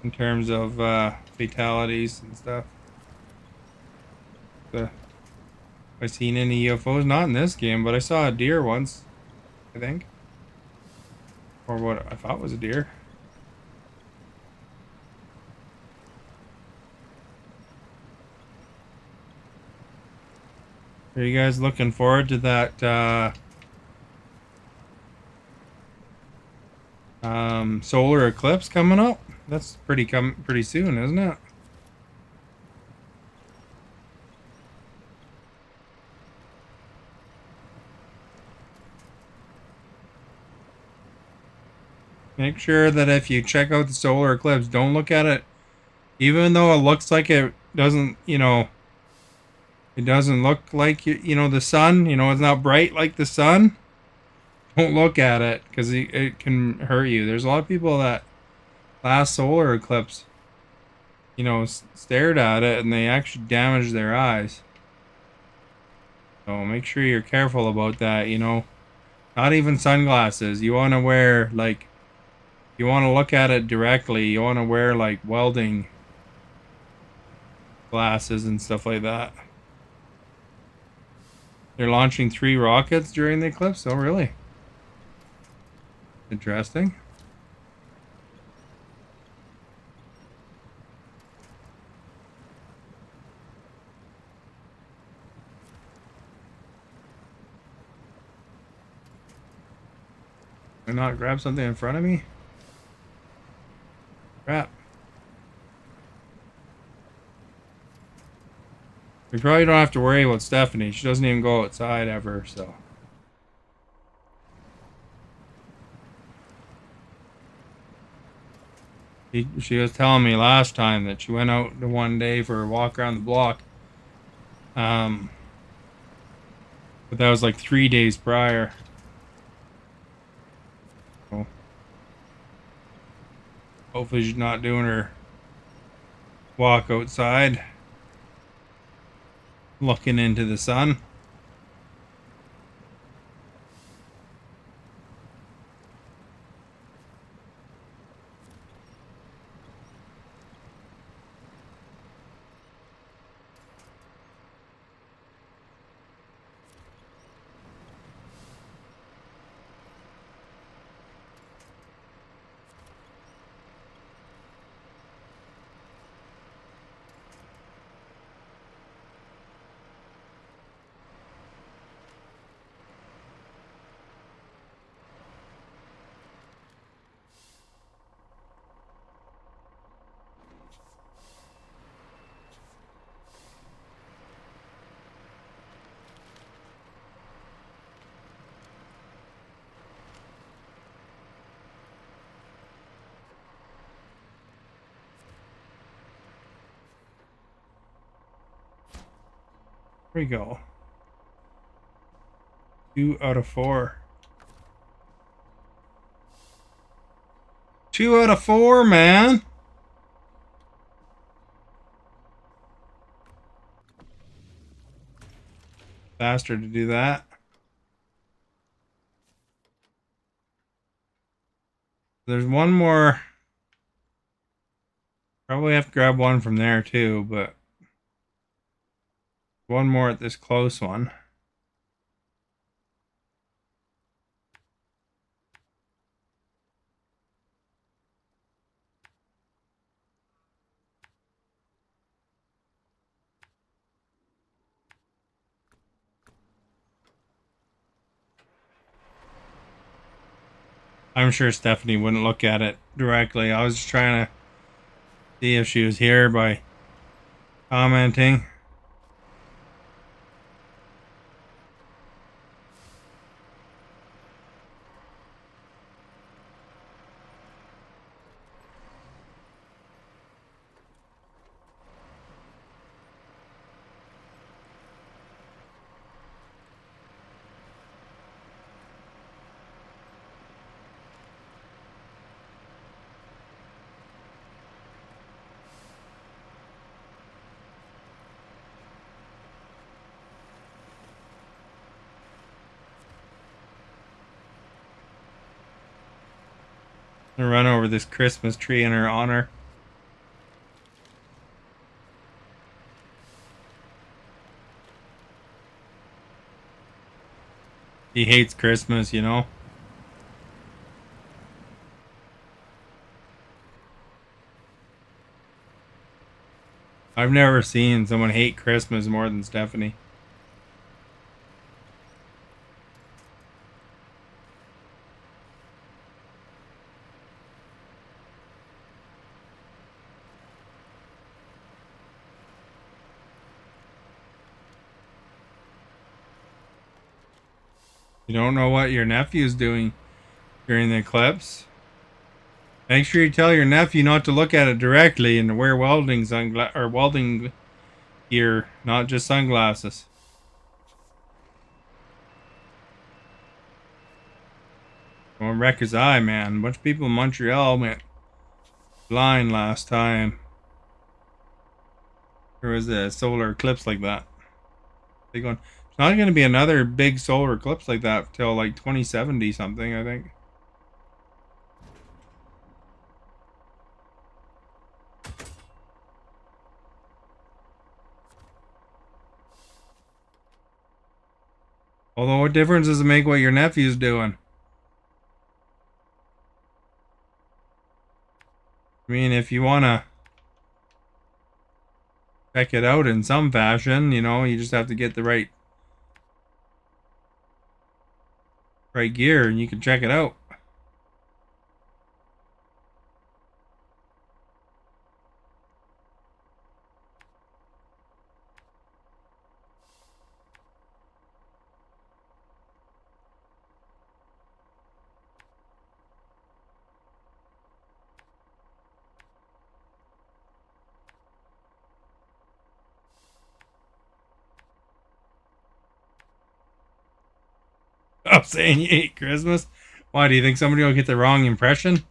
in terms of fatalities and stuff. Have I seen any UFOs? Not in this game, but I saw a deer once, I think. Or what I thought was a deer. Are you guys looking forward to that solar eclipse coming up? That's pretty soon, isn't it? Make sure that if you check out the solar eclipse, don't look at it, even though it looks like it doesn't, you know, it doesn't look like, you know, the sun, you know, it's not bright like the sun. Don't look at it because it can hurt you. There's a lot of people that last solar eclipse, you know, stared at it and they actually damaged their eyes. So make sure you're careful about that, you know. Not even sunglasses. You want to wear, like, you want to look at it directly. You want to wear, like, welding glasses and stuff like that. They're launching 3 rockets during the eclipse? Oh, really? Interesting. I not grab something in front of me? Crap. We probably don't have to worry about Stephanie. She doesn't even go outside ever, so. She was telling me last time that she went out the one day for a walk around the block. But that was like 3 days prior. So hopefully she's not doing her walk outside, looking into the sun. Here we go. 2 out of 4. 2 out of 4, man. Faster to do that. There's one more. Probably have to grab one from there too, but one more at this close one. I'm sure Stephanie wouldn't look at it directly. I was just trying to see if she was here by commenting. I'm gonna run over this Christmas tree in her honor. He hates Christmas, you know. I've never seen someone hate Christmas more than Stephanie. You don't know what your nephew's doing during the eclipse? Make sure you tell your nephew not to look at it directly and to wear welding gear, not just sunglasses. Don't wreck his eye, man. A bunch of people in Montreal went blind last time. There was a solar eclipse like that. They going. It's not going to be another big solar eclipse like that till like 2070 something, I think. Although, what difference does it make what your nephew's doing? I mean, if you want to check it out in some fashion, you know, you just have to get the right gear and you can check it out. Stop saying you hate Christmas. Why, do you think somebody will get the wrong impression?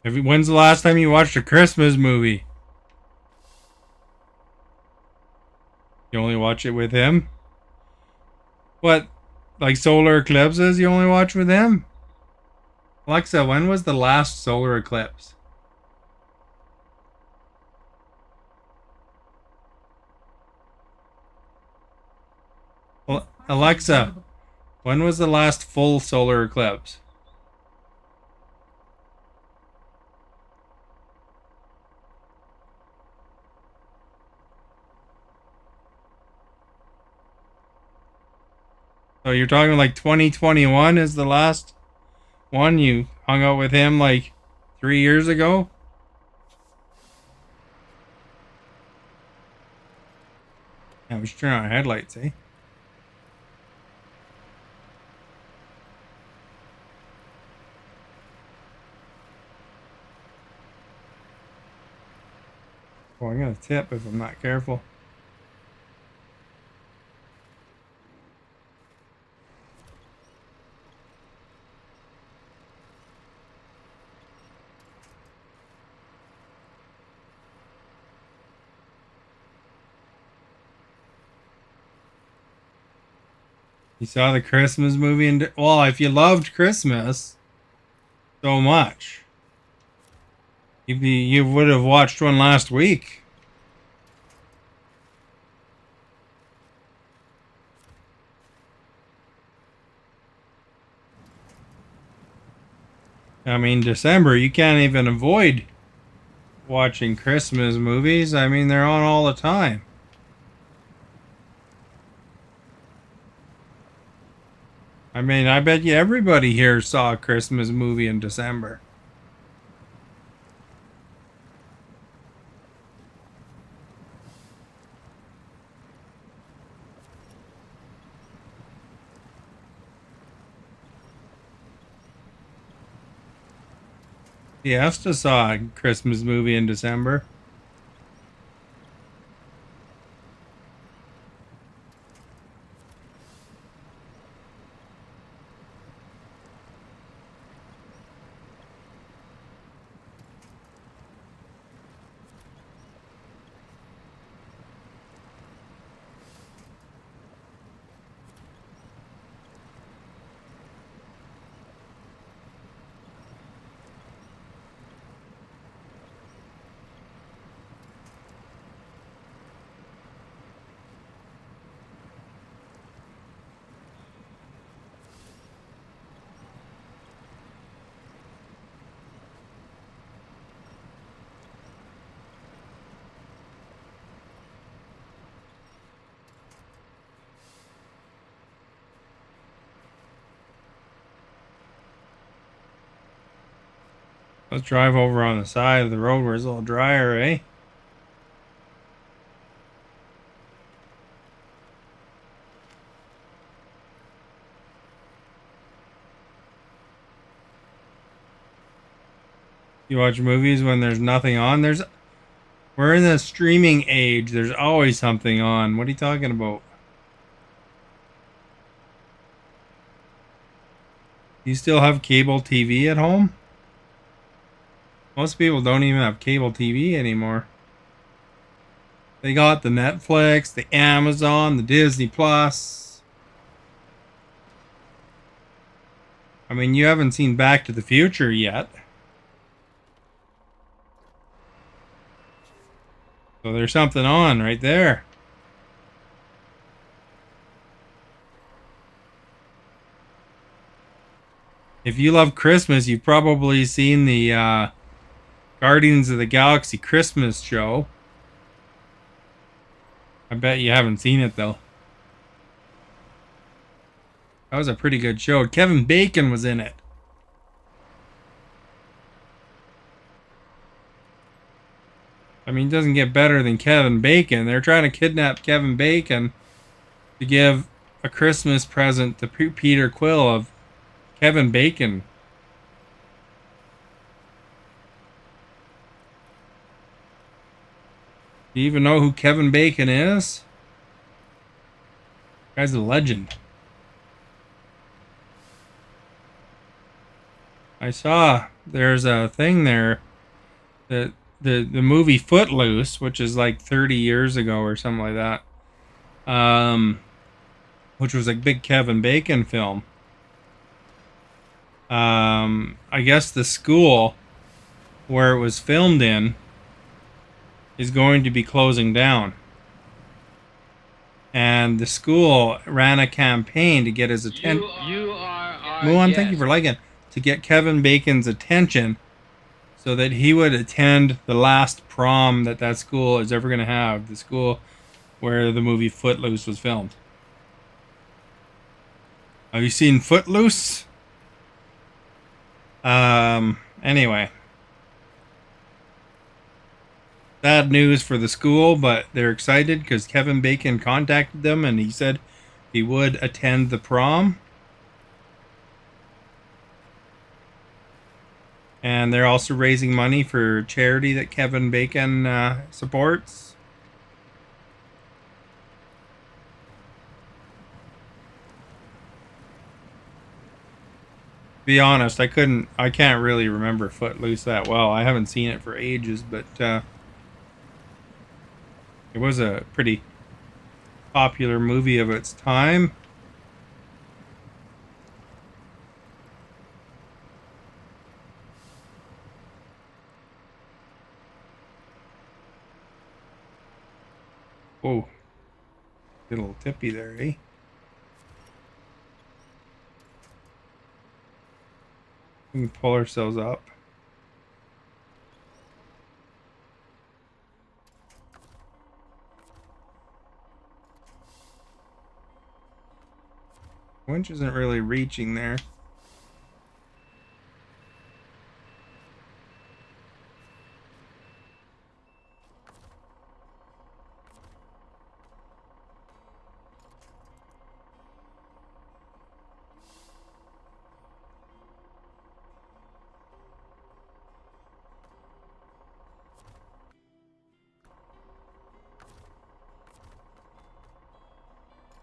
When's the last time you watched a Christmas movie? You only watch it with him? What? Like solar eclipses you only watch with him? Alexa, when was the last solar eclipse? Well, Alexa, when was the last full solar eclipse? So you're talking like 2021 is the last one? You hung out with him like 3 years ago? Yeah, we should turn on our headlights, eh? Oh, I'm gonna tip if I'm not careful. You saw the Christmas movie, and well, if you loved Christmas so much, you would have watched one last week. I mean, December, you can't even avoid watching Christmas movies. I mean, they're on all the time. I mean, I bet you everybody here saw a Christmas movie in December. Fiesta saw a Christmas movie in December. Let's drive over on the side of the road where it's a little drier, eh? You watch movies when there's nothing on? We're in the streaming age. There's always something on. What are you talking about? You still have cable TV at home? Most people don't even have cable TV anymore. They got the Netflix, the Amazon, the Disney Plus. I mean, you haven't seen Back to the Future yet. So there's something on right there. If you love Christmas, you've probably seen the Guardians of the Galaxy Christmas show. I bet you haven't seen it, though. That was a pretty good show. Kevin Bacon was in it. I mean, it doesn't get better than Kevin Bacon. They're trying to kidnap Kevin Bacon to give a Christmas present to Peter Quill of Kevin Bacon. Do you even know who Kevin Bacon is? Guy's a legend. I saw there's a thing there that the movie Footloose, which is like 30 years ago or something like that, which was a big Kevin Bacon film. I guess the school where it was filmed in is going to be closing down. And the school ran a campaign to get his attention. You are our Mulan, thank you guest. for liking. To get Kevin Bacon's attention so that he would attend the last prom that school is ever going to have. The school where the movie Footloose was filmed. Have you seen Footloose? Anyway. Bad news for the school, but they're excited because Kevin Bacon contacted them and he said he would attend the prom. And they're also raising money for charity that Kevin Bacon supports. To be honest, I can't really remember Footloose that well. I haven't seen it for ages, but it was a pretty popular movie of its time. Whoa. Get a little tippy there, eh? We can pull ourselves up. Winch isn't really reaching there.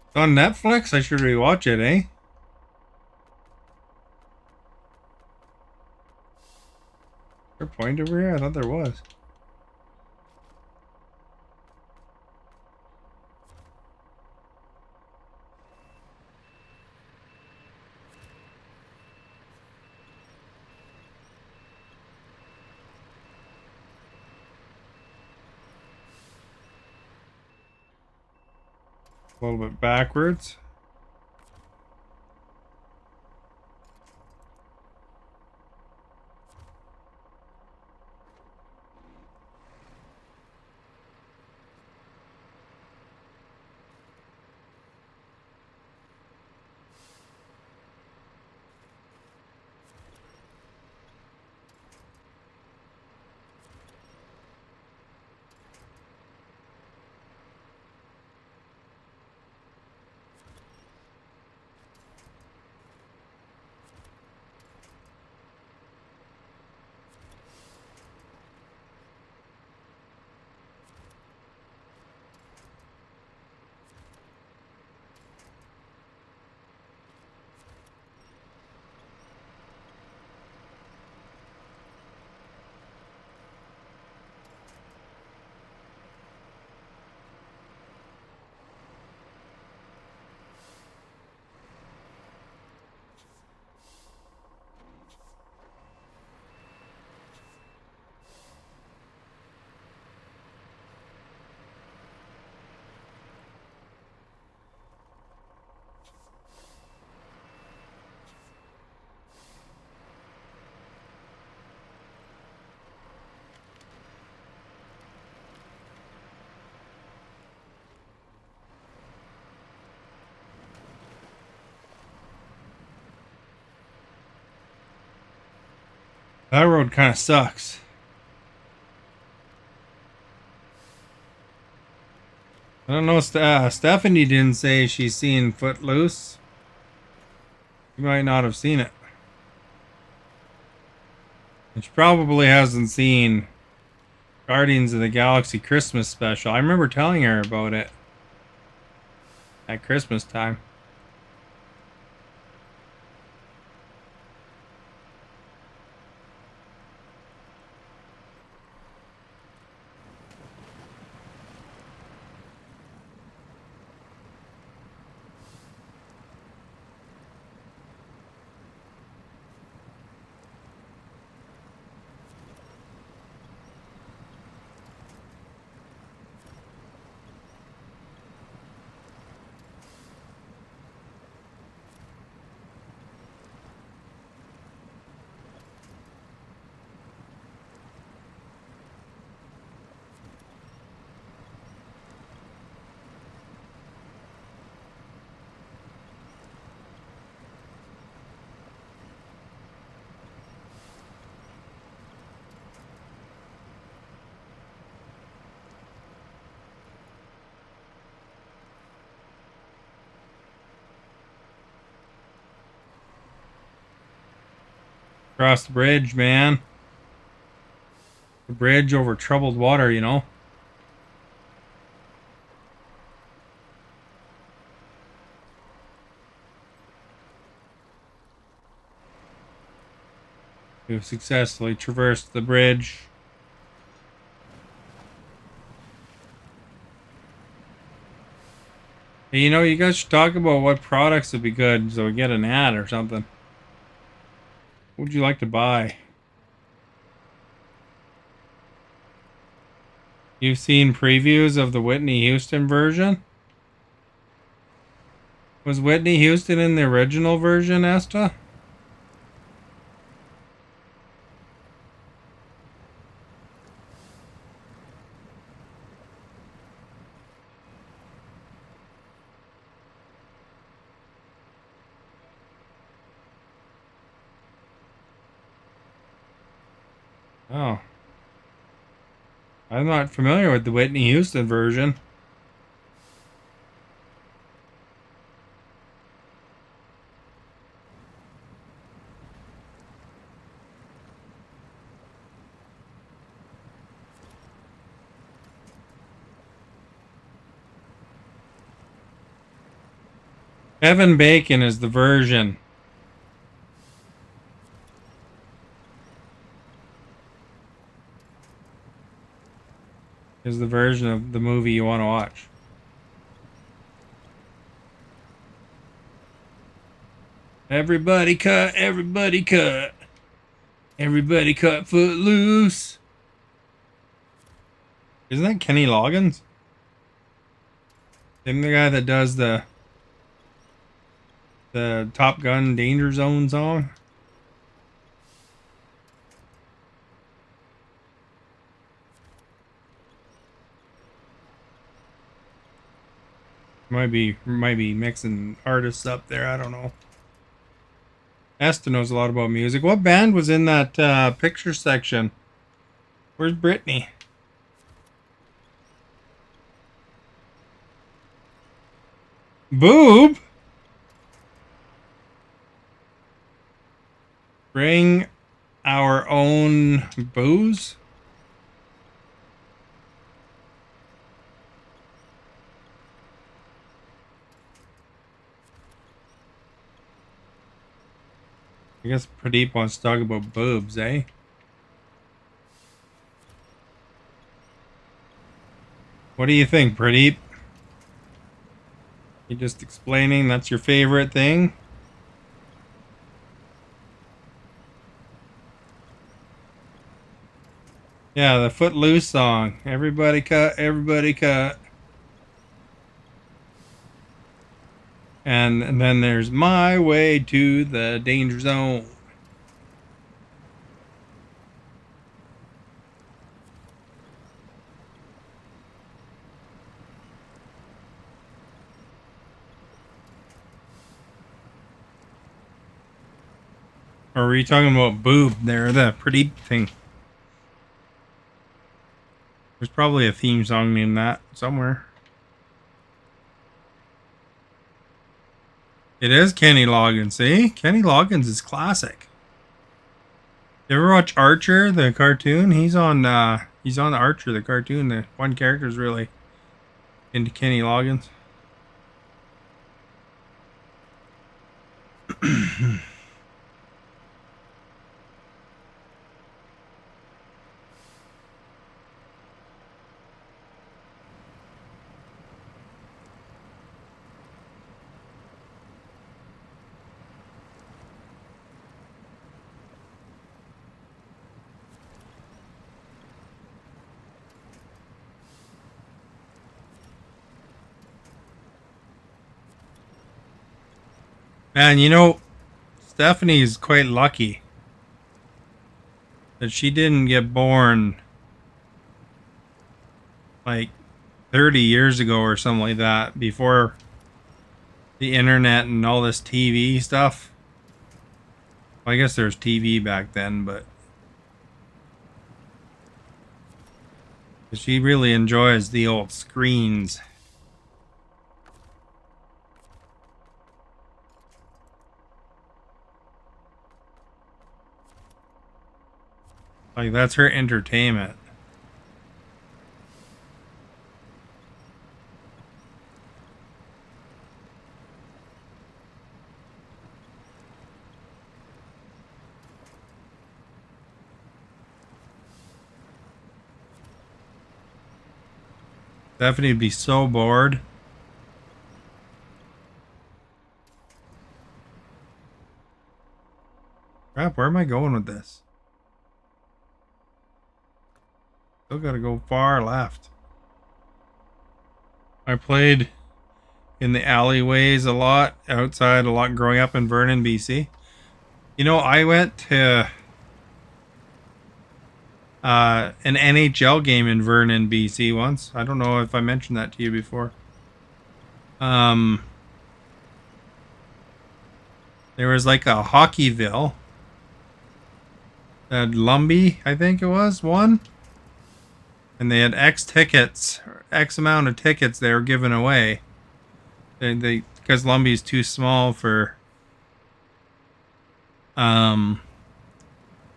It's on Netflix? I should rewatch it, eh? Is there a point over here? I thought there was. A little bit backwards. That road kind of sucks. I don't know. Stephanie didn't say she's seen Footloose. You might not have seen it. And she probably hasn't seen Guardians of the Galaxy Christmas special. I remember telling her about it at Christmas time. Across the bridge, man. The bridge over troubled water, you know. We've successfully traversed the bridge. Hey, you know, you guys should talk about what products would be good so we get an ad or something. What would you like to buy? You've seen previews of the Whitney Houston version? Was Whitney Houston in the original version, Esta? Oh. I'm not familiar with the Whitney Houston version. Kevin Bacon is the version. Is the version of the movie you want to watch. Everybody cut, everybody cut. Everybody cut Footloose. Isn't that Kenny Loggins? Him the guy that does the Top Gun Danger Zone song? Might be mixing artists up there. I don't know. Esther knows a lot about music. What band was in that picture section? Where's Brittany? Boob? Bring our own booze? I guess Pradeep wants to talk about boobs, eh? What do you think, Pradeep? You just explaining that's your favorite thing? Yeah, the Footloose song. Everybody cut, everybody cut. And then there's My Way to the Danger Zone. Or were you talking about boob there, the pretty thing? There's probably a theme song named that somewhere. It is Kenny Loggins. See, Kenny Loggins is classic. You ever watch Archer, the cartoon? He's on Archer, the cartoon. The one character's really into Kenny Loggins. Man, you know, Stephanie's quite lucky that she didn't get born like 30 years ago or something like that, before the internet and all this TV stuff. Well, I guess there's TV back then, but she really enjoys the old screens. Like, that's her entertainment. Stephanie would be so bored. Crap, where am I going with this? Still gotta go far left. I played in the alleyways a lot, outside a lot growing up in Vernon, BC. You know, I went to an NHL game in Vernon, BC once. I don't know if I mentioned that to you before. There was like a Hockeyville at Lumbee, I think it was, one. And they had X tickets, X amount of tickets they were giving away. They because Lumbee's too small for to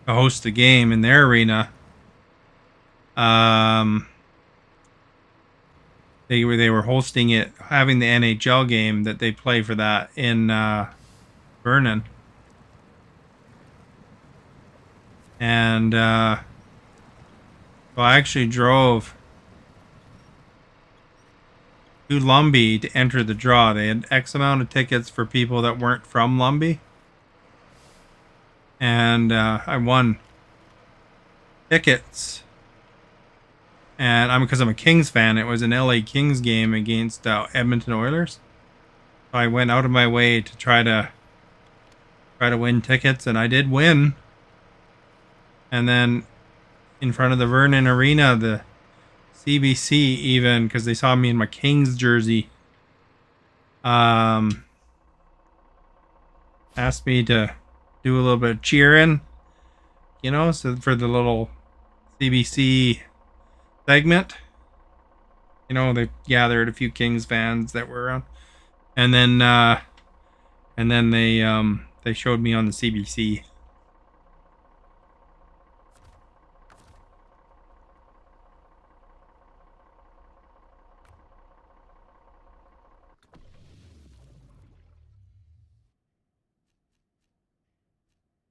host a game in their arena. They were hosting it, having the NHL game that they play for that in Vernon. And well, I actually drove to Lumbee to enter the draw. They had X amount of tickets for people that weren't from Lumbee. And I won tickets. And because I'm a Kings fan, it was an LA Kings game against Edmonton Oilers. So I went out of my way to try to win tickets, and I did win. And then in front of the Vernon Arena, the CBC, even because they saw me in my Kings jersey, asked me to do a little bit of cheering, you know, so for the little CBC segment. You know, they gathered a few Kings fans that were around, and then they showed me on the CBC.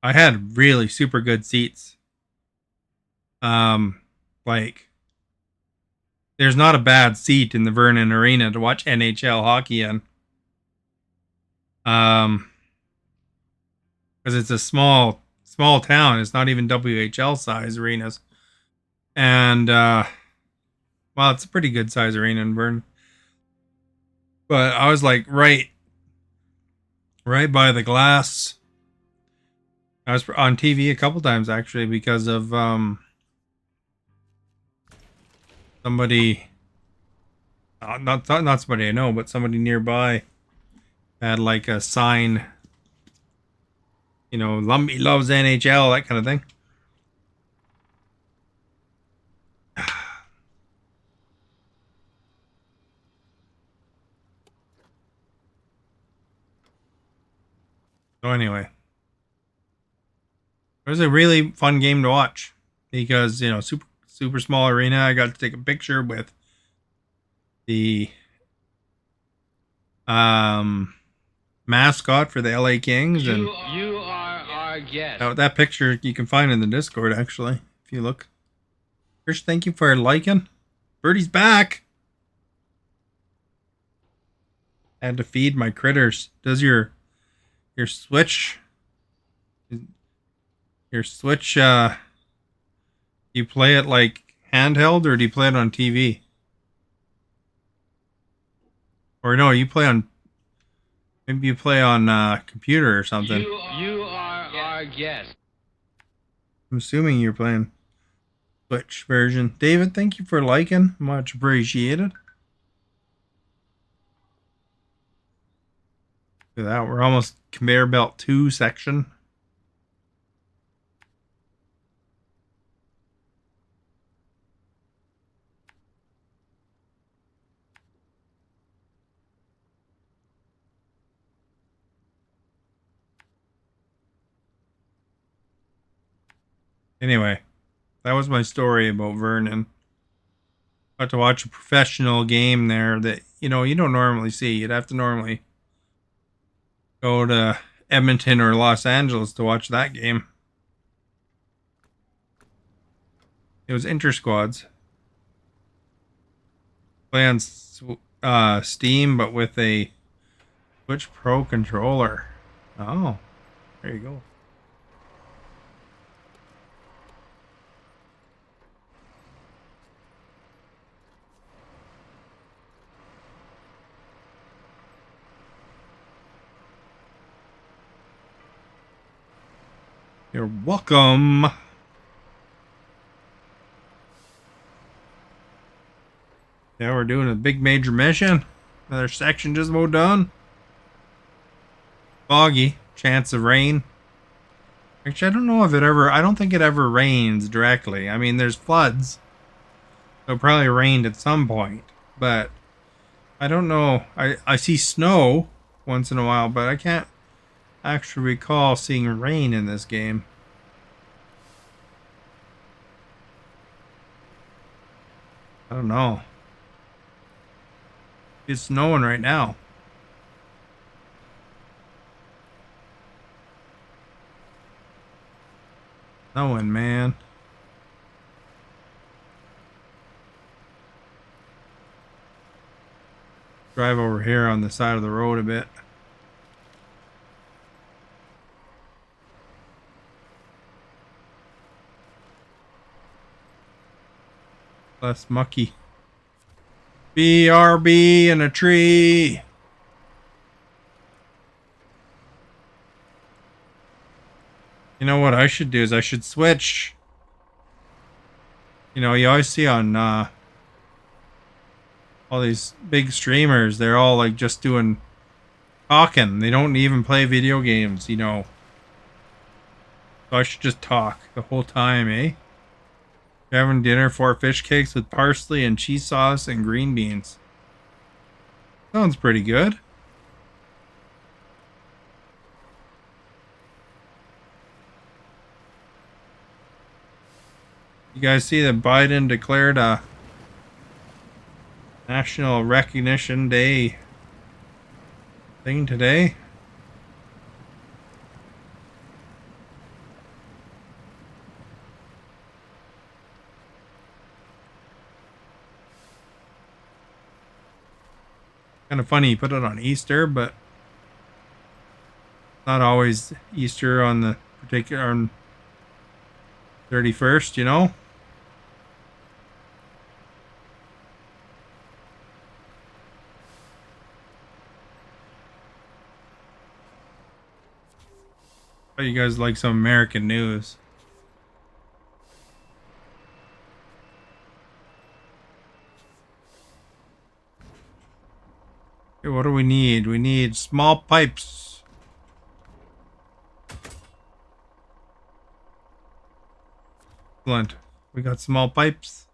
I had really super good seats. Like, there's not a bad seat in the Vernon Arena to watch NHL hockey in. Because it's a small town. It's not even WHL size arenas. And well, it's a pretty good size arena in Vernon. But I was like right by the glass. I was on TV a couple times actually because of somebody, not somebody I know, but somebody nearby had like a sign, you know, Lumbee loves NHL, that kind of thing. So anyway, it was a really fun game to watch because super small arena. I got to take a picture with the um mascot for the LA Kings, and You are our guest. that picture you can find in the Discord actually if you look. Chris, thank you for liking. Birdie's back. I had to feed my critters. Does your Switch you play it like handheld or do you play it on TV? Or no, you play on maybe you play on computer or something. You are our guest. I'm assuming you're playing Switch version. David, thank you for liking. Much appreciated. Look at that. We're almost conveyor belt 2 section. Anyway, that was my story about Vernon. Got to watch a professional game there that you don't normally see. You'd have to normally go to Edmonton or Los Angeles to watch that game. It was inter squads. Play on Steam, but with a Switch Pro controller. Oh, there you go. You're welcome. Yeah, we're doing a big major mission. Another section just about done. Foggy. Chance of rain. Actually, I don't know if I don't think it ever rains directly. I mean, there's floods. So it probably rained at some point. But I don't know. I see snow once in a while, but I can't actually recall seeing rain in this game. I don't know. It's snowing right now. Snowing, man. Drive over here on the side of the road a bit. Less mucky. BRB in a tree. You know what I should do is I should switch. You always see on all these big streamers, they're all like just doing talking. They don't even play video games, So I should just talk the whole time, eh? You're having dinner, 4 fish cakes with parsley and cheese sauce and green beans. Sounds pretty good. You guys see that Biden declared a National Recognition Day thing today? Kind of funny he put it on Easter, but not always Easter on the particular on 31st, But you guys like some American news. Okay, what do we need? We need small pipes. Excellent. We got small pipes.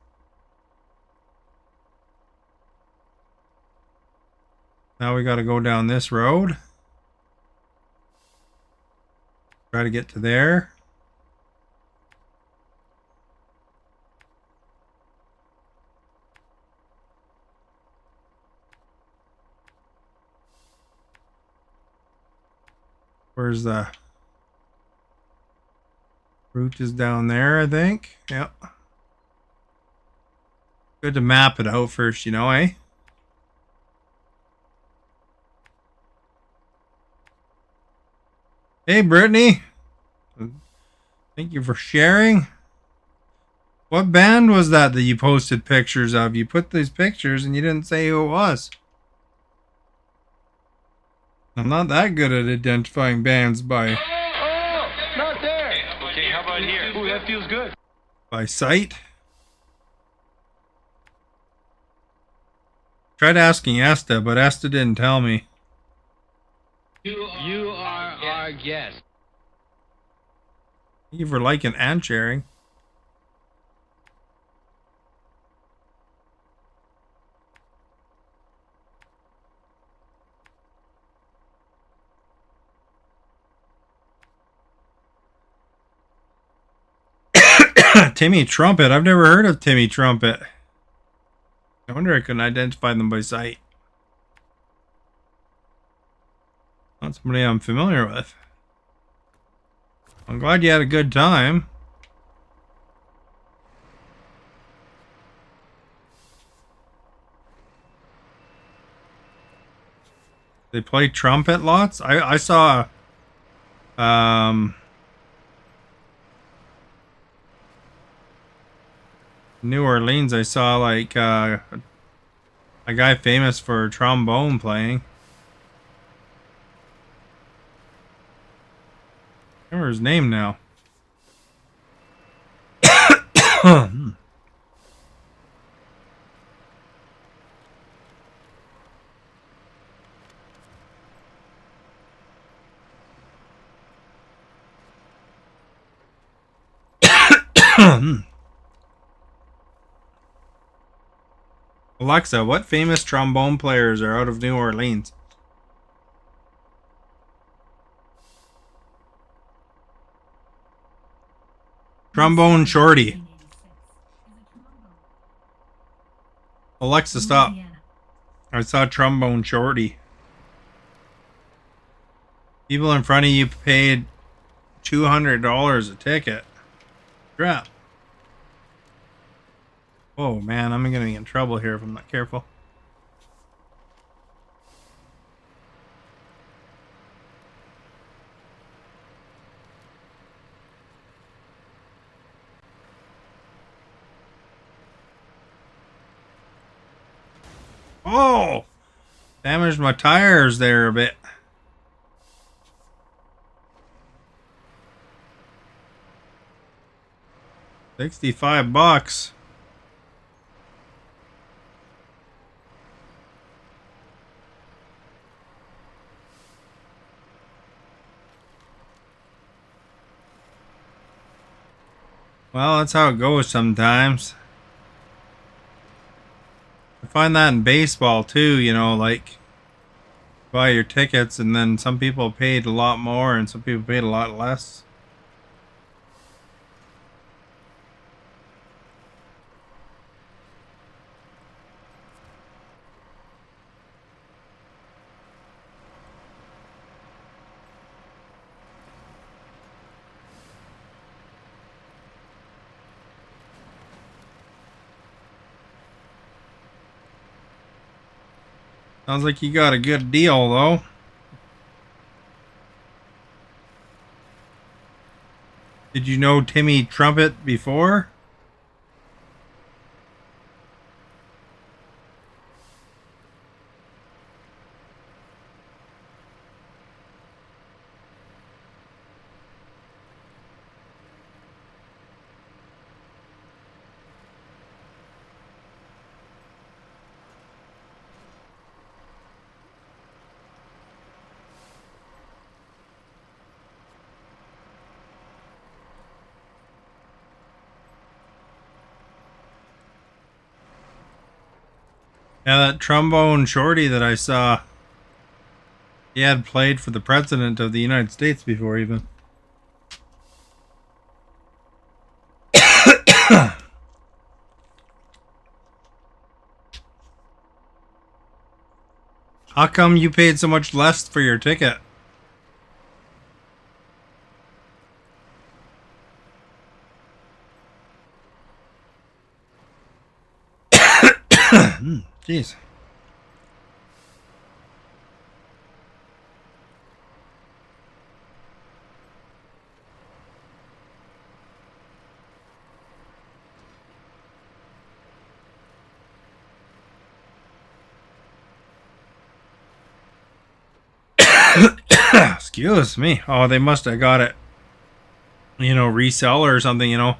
Now we got to go down this road. Try to get to there. Where's the route is down there, I think. Yep. Good to map it out first, you know, eh? Hey, Brittany. Thank you for sharing. What band was that you posted pictures of? You put these pictures and you didn't say who it was. I'm not that good at identifying bands by Not there. Okay, how about here? Ooh, that feels good. sight. Tried asking Esta, but Esta didn't tell me. You are our guest. Thank you for liking and sharing. Timmy Trumpet. I've never heard of Timmy Trumpet. I wonder I couldn't identify them by sight. Not somebody I'm familiar with. I'm glad you had a good time. They play trumpet lots. I saw New Orleans. I saw like a guy famous for trombone playing. I remember his name now. Alexa, what famous trombone players are out of New Orleans? Trombone Shorty. Alexa, stop. I saw Trombone Shorty. People in front of you paid $200 a ticket. Crap. Oh man, I'm gonna get in trouble here if I'm not careful. Oh! Damaged my tires there a bit. $65. Well, that's how it goes sometimes. I find that in baseball too, you know, like buy your tickets and then some people paid a lot more and some people paid a lot less. Sounds like you got a good deal, though. Did you know Timmy Trumpet before? Yeah, that trombone shorty that I saw, he had played for the president of the United States before even. How come you paid so much less for your ticket? Jeez. Excuse me. Oh, they must have got it, you know, reseller or something, you know.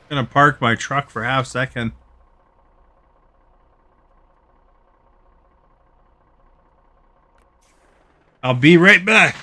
Gonna park my truck for half second. I'll be right back.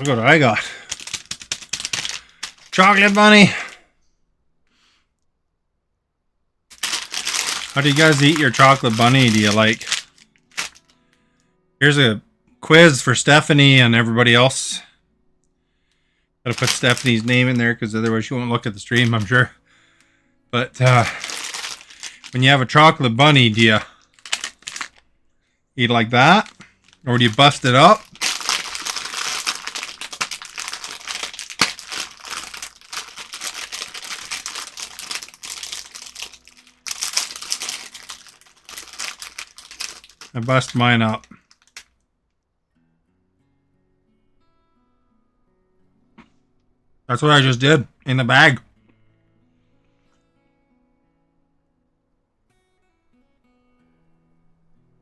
Look what I got. Chocolate bunny. How do you guys eat your chocolate bunny? Do you like... Here's a quiz for Stephanie and everybody else. Gotta put Stephanie's name in there because otherwise she won't look at the stream, I'm sure. But when you have a chocolate bunny, do you eat like that? Or do you bust it up? I bust mine up. That's what I just did in the bag.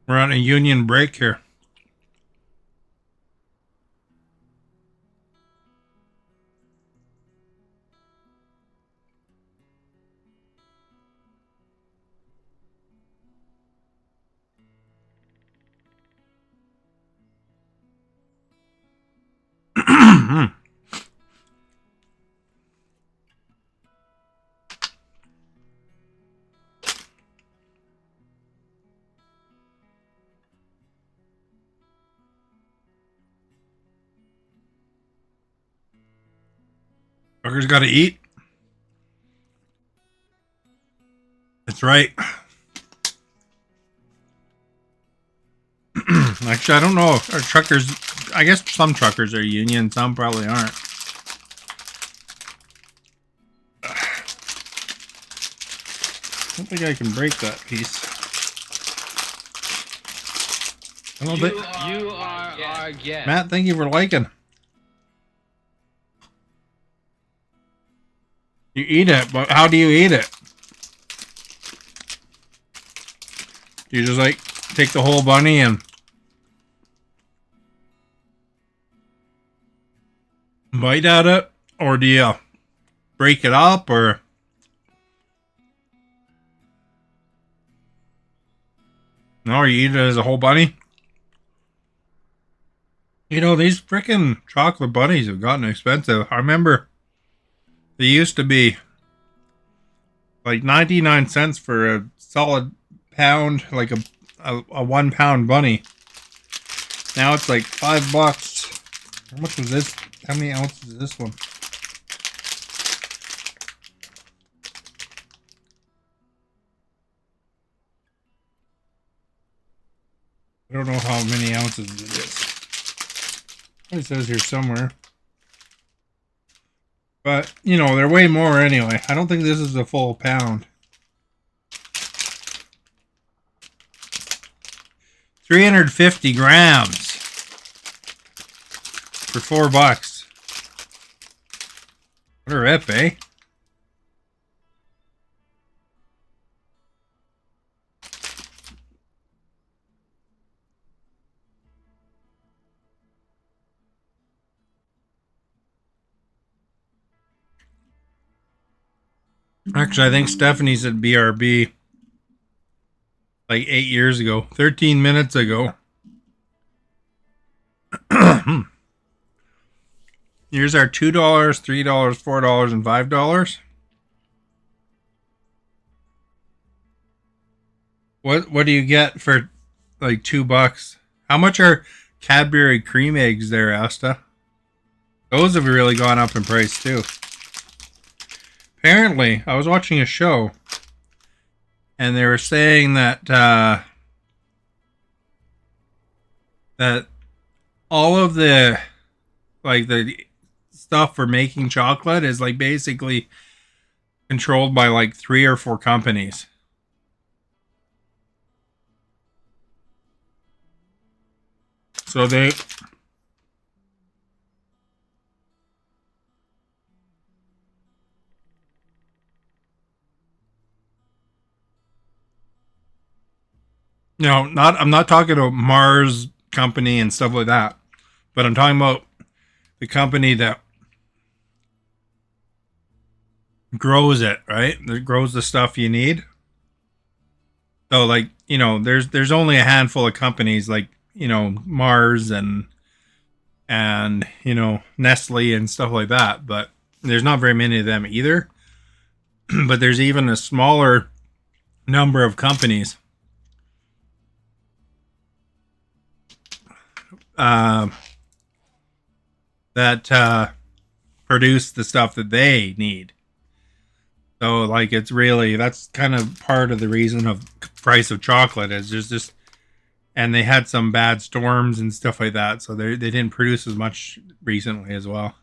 We're on a union break here. Fuckers gotta eat. That's right. Actually, I don't know if our truckers... I guess some truckers are union, some probably aren't. don't think I can break that piece. I don't You think. are our guest. Matt, thank you for liking. You eat it, but how do you eat it? Do you just like take the whole bunny and bite at it? Or do you break it up? Or no, you eat it as a whole bunny? You know, these freaking chocolate bunnies have gotten expensive. I remember they used to be like 99 cents for a solid pound, like a 1 pound bunny. Now it's like $5. How much was this? How many ounces is this one? I don't know how many ounces it is. It says here somewhere. But, you know, they're way more anyway. I don't think this is a full pound. 350 grams for $4. What a rip, eh? Actually, I think Stephanie said BRB like 8 years ago, 13 minutes ago. Here's our $2, $3, $4, and $5. What do you get for like $2? How much are Cadbury cream eggs there, Asta? Those have really gone up in price too. Apparently, I was watching a show, and they were saying that that all of the stuff for making chocolate is like basically controlled by like 3 or 4 companies. So they no, not I'm not talking about Mars company and stuff like that, but I'm talking about the company that grows it, right? That grows the stuff you need. So like, you know, there's only a handful of companies like, you know, Mars and you know, Nestle and stuff like that, but there's not very many of them either. But there's even a smaller number of companies that produce the stuff that they need. So like it's really, that's kind of part of the reason of price of chocolate is there's just, and they had some bad storms and stuff like that, so they didn't produce as much recently as well.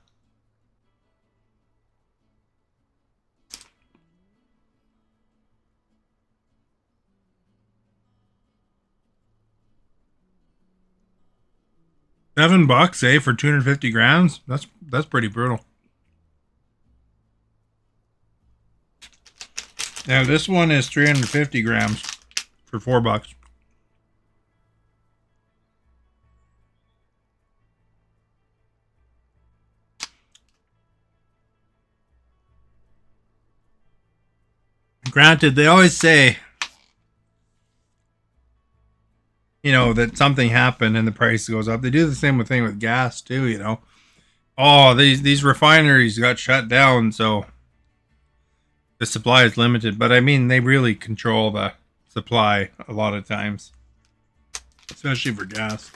$7, eh, for 250 grams? That's pretty brutal. Now this one is 350 grams for $4. Granted, they always say, you know, that something happened and the price goes up. They do the same thing with gas too, you know. Oh, these refineries got shut down, so the supply is limited. But I mean, they really control the supply a lot of times, especially for gas.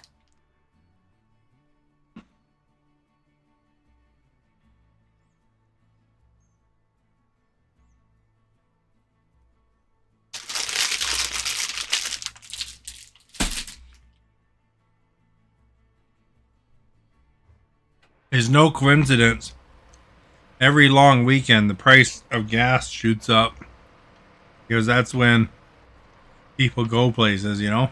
It's no coincidence. Every long weekend, the price of gas shoots up. because that's when people go places, you know?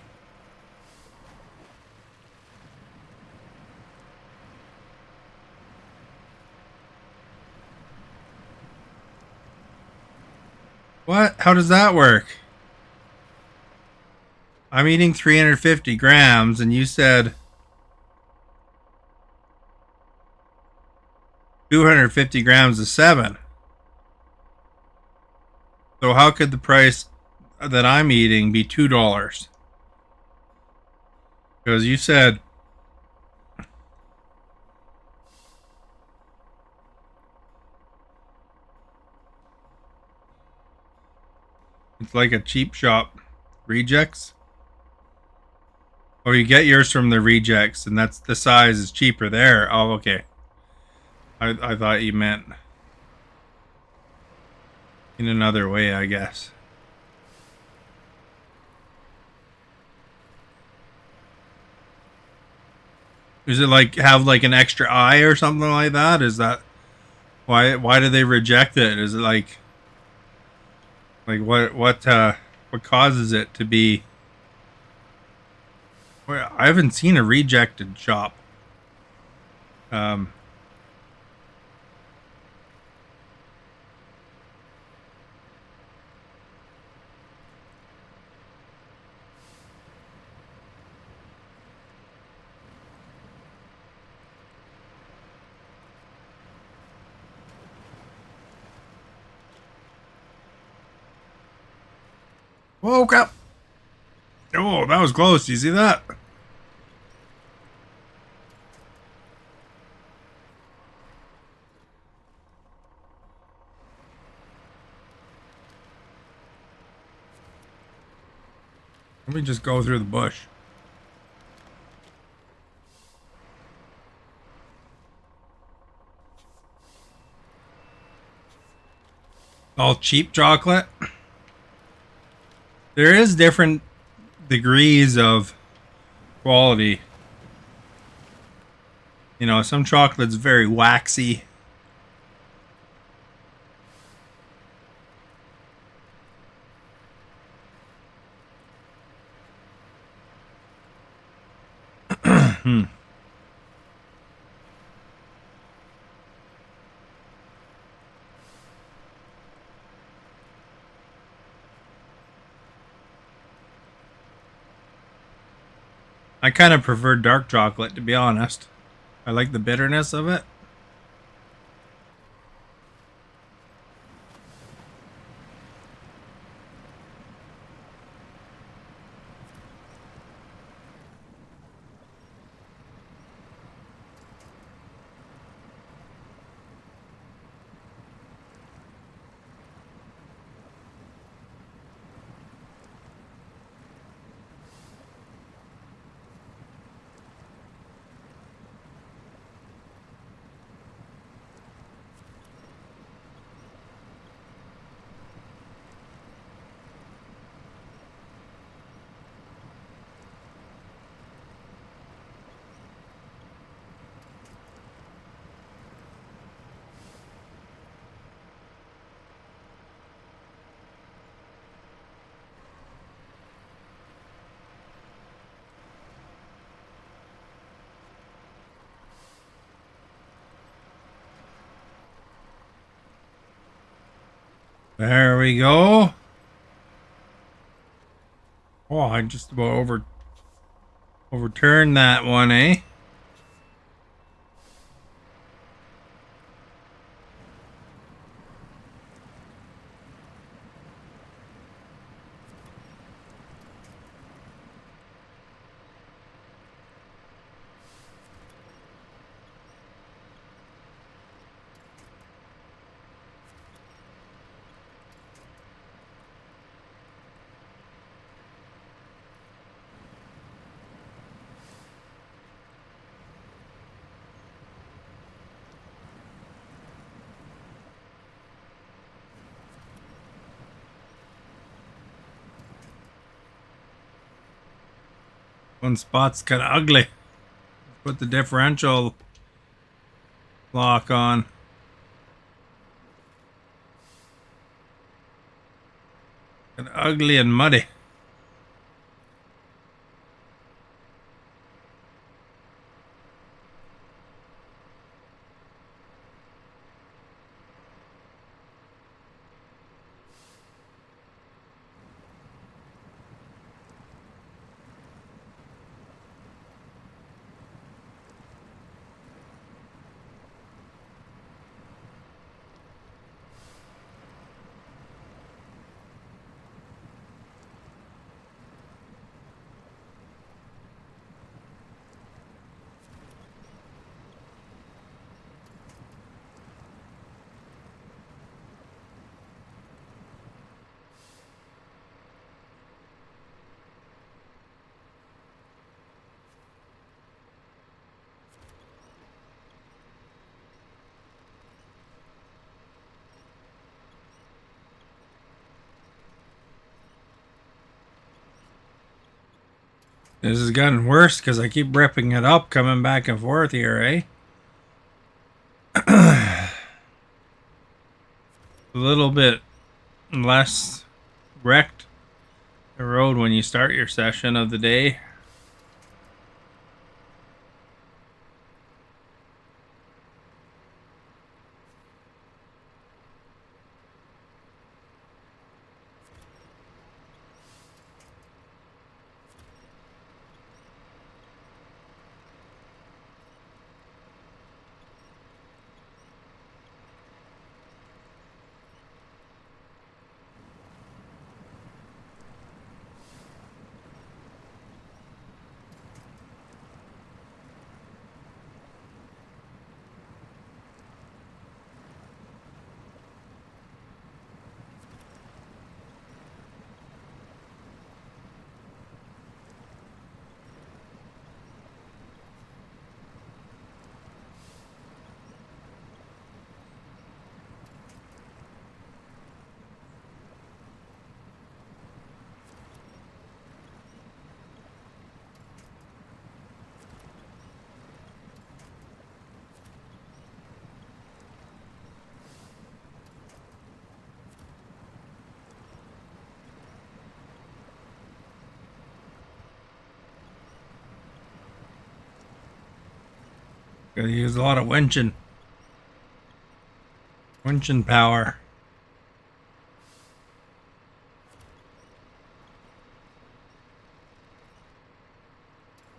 What? How does that work? I'm eating 350 grams, and you said 250 grams is 7. So how could the price that I'm eating be $2? Because you said it's like a cheap shop. Rejects? Oh, you get yours from the rejects, and that's the size is cheaper there. Oh, okay. I thought you meant in another way, I guess. Is it like have like an extra eye or something like that? Is that why do they reject it? Is it like what causes it to be? Well, I haven't seen a rejected shop. Um, Whoa, crap! Oh, that was close. You see that? Let me just go through the bush. All cheap chocolate. There is different degrees of quality. You know, some chocolate's very waxy. Hmm. I kind of prefer dark chocolate, to be honest. I like the bitterness of it. There we go. Oh, I just about overturned that one, eh? One spot's kind of ugly. Put the differential lock on. ugly and muddy. This has gotten worse because I keep ripping it up, coming back and forth here, eh? A little bit less wrecked the road when you start your session of the day. Gotta use a lot of winching. Winching power.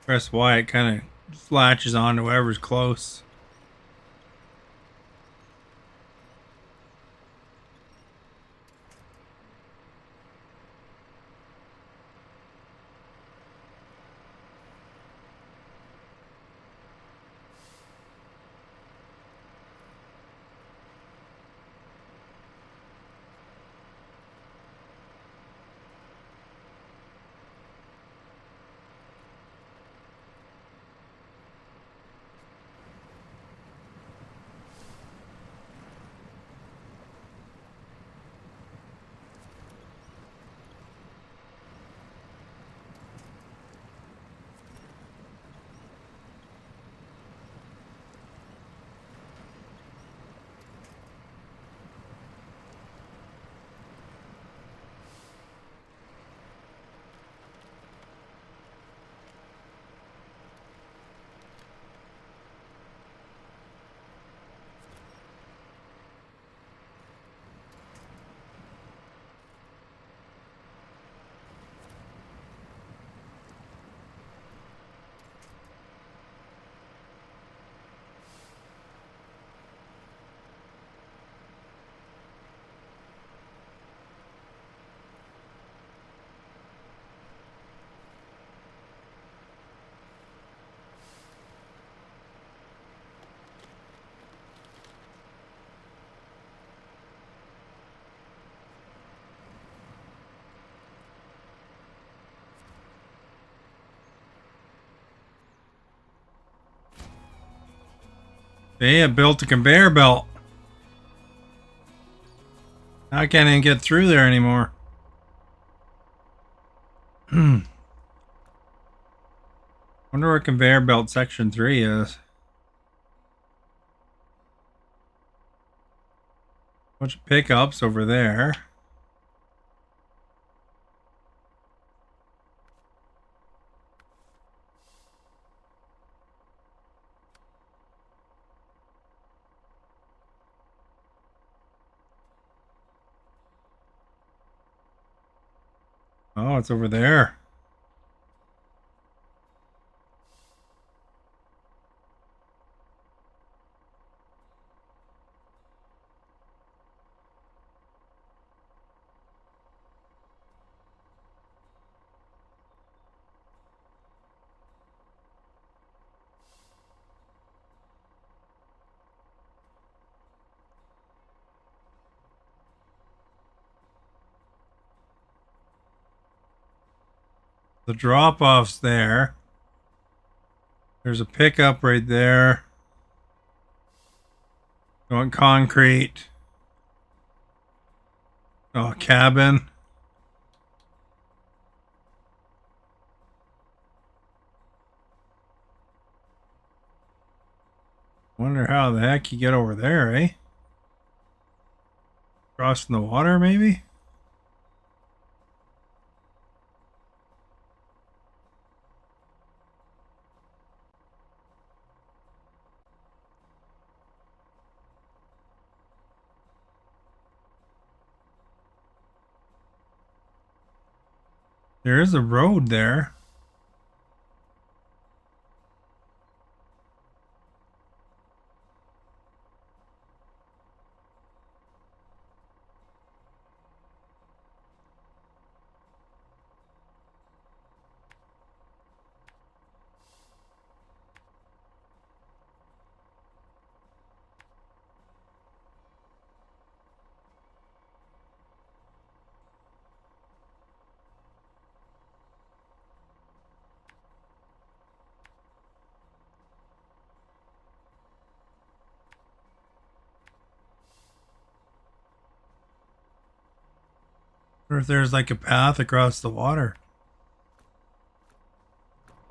Press Y, it kind of just latches on to whoever's close. They have built a conveyor belt. I can't even get through there anymore. Wonder where conveyor belt section 3 is. Bunch of pickups over there. Oh, it's over there. The drop-off's there. There's a pickup right there. Going concrete. Oh, a cabin. Wonder how the heck you get over there, eh? Crossing the water, maybe? There is a road there. Or if there's like a path across the water.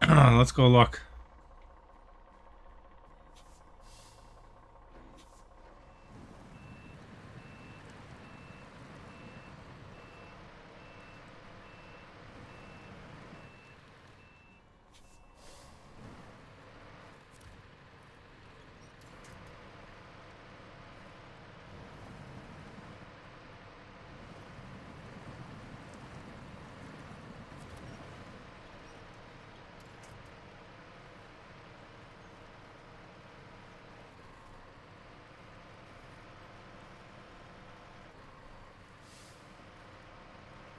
Let's go look.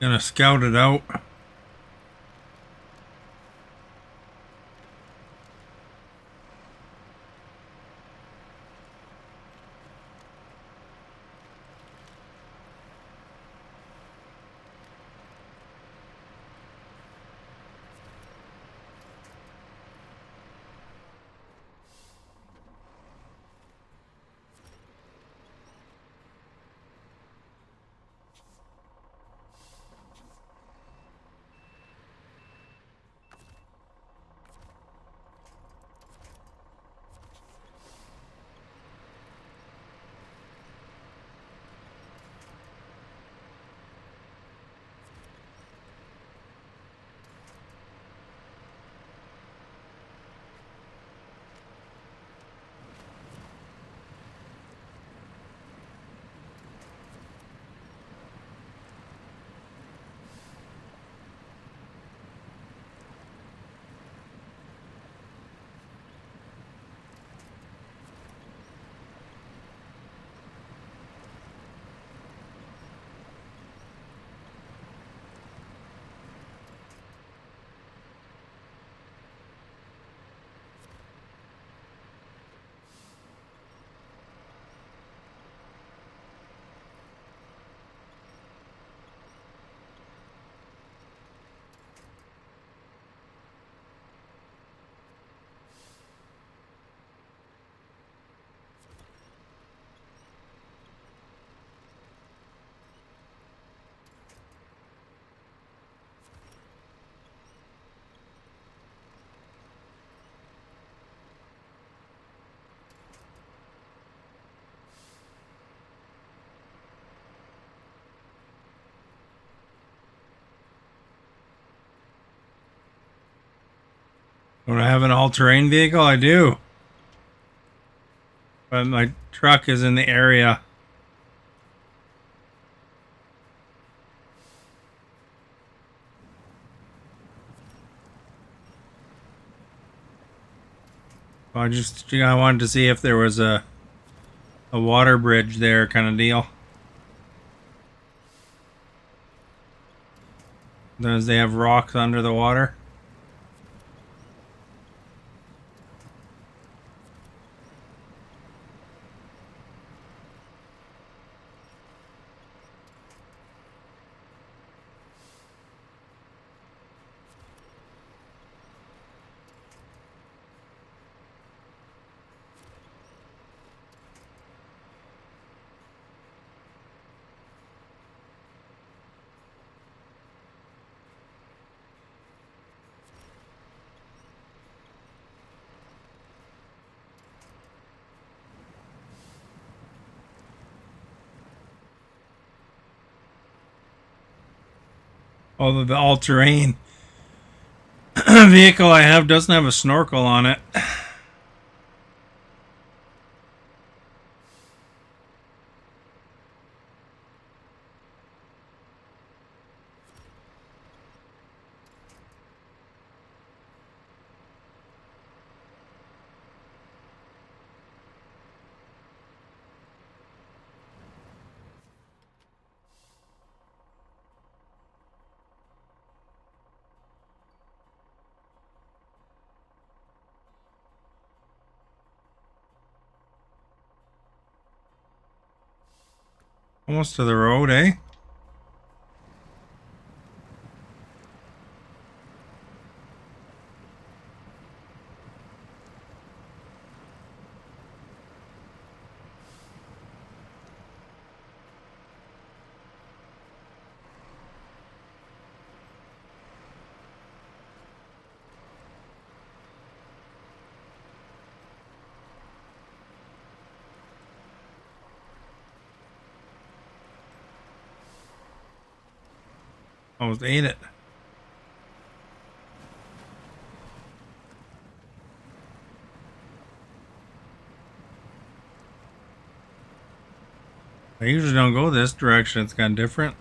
Gonna scout it out. Don't I have an all-terrain vehicle? I do. But my truck is in the area. I wanted to see if there was a water bridge there kind of deal. Does they have rocks under the water? Although the all-terrain vehicle I have doesn't have a snorkel on it. Almost to the road, eh? Almost ate it. I usually don't go this direction. It's kind of different.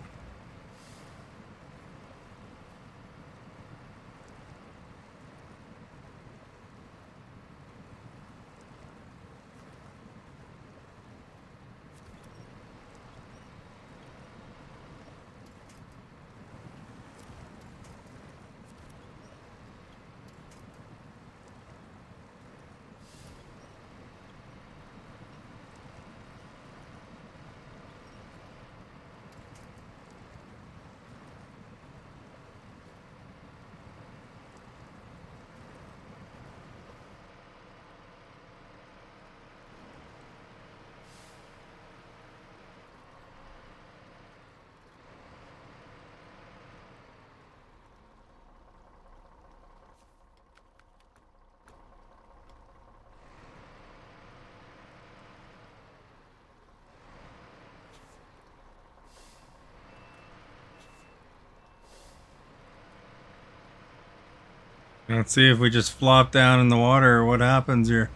Let's see if we just flop down in the water or what happens here.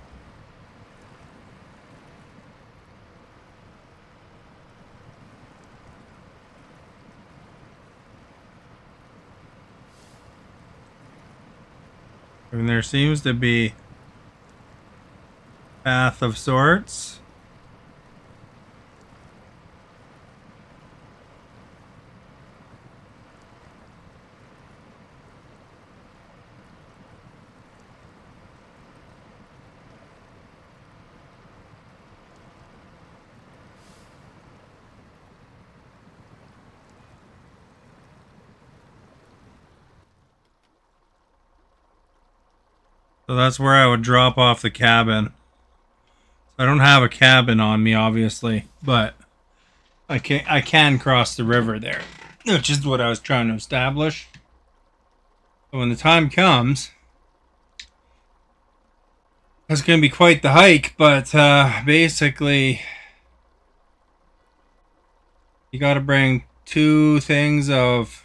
And there seems to be a path of sorts. So that's where I would drop off the cabin. I don't have a cabin on me, obviously, but I can cross the river there, which is what I was trying to establish. So when the time comes, it's going to be quite the hike, but basically, you got to bring 2 things of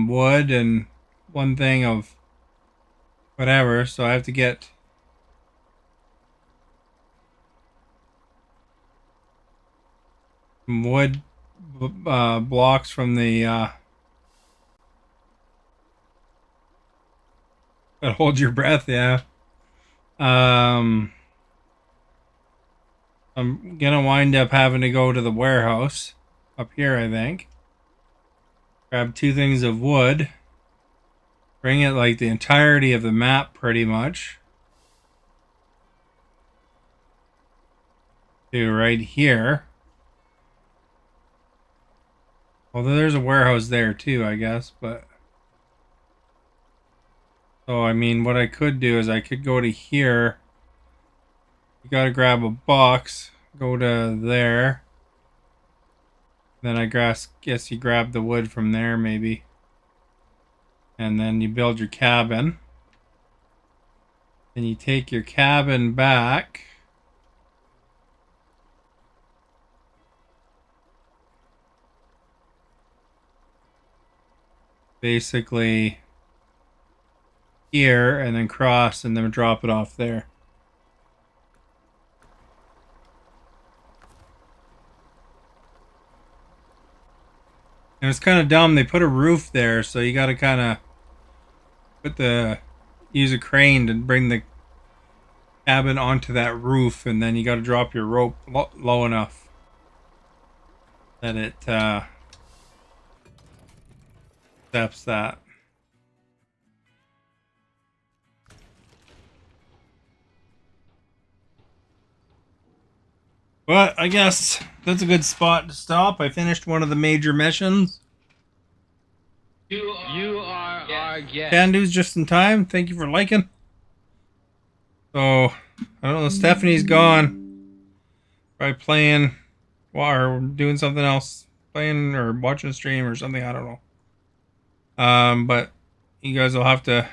wood and 1 thing of whatever. So I have to get some wood blocks from the But hold your breath, yeah. I'm gonna wind up having to go to the warehouse up here, I think. Grab 2 things of wood. Bring it like the entirety of the map, pretty much, to right here. Although there's a warehouse there too, I guess, but... So, I mean, what I could do is I could go to here. You gotta grab a box. Go to there. Then I guess you grab the wood from there, maybe. And then you build your cabin. Then you take your cabin back. Basically here, and then cross, and then drop it off there. And it's kind of dumb. They put a roof there, so you got to kind of use a crane to bring the cabin onto that roof, and then you got to drop your rope low enough that it accepts that. But I guess that's a good spot to stop. I finished one of the major missions. You are our guest. Can do's just in time. Thank you for liking. So, I don't know. Stephanie's gone. Probably playing or doing something else. Playing or watching a stream or something. I don't know. But you guys will have to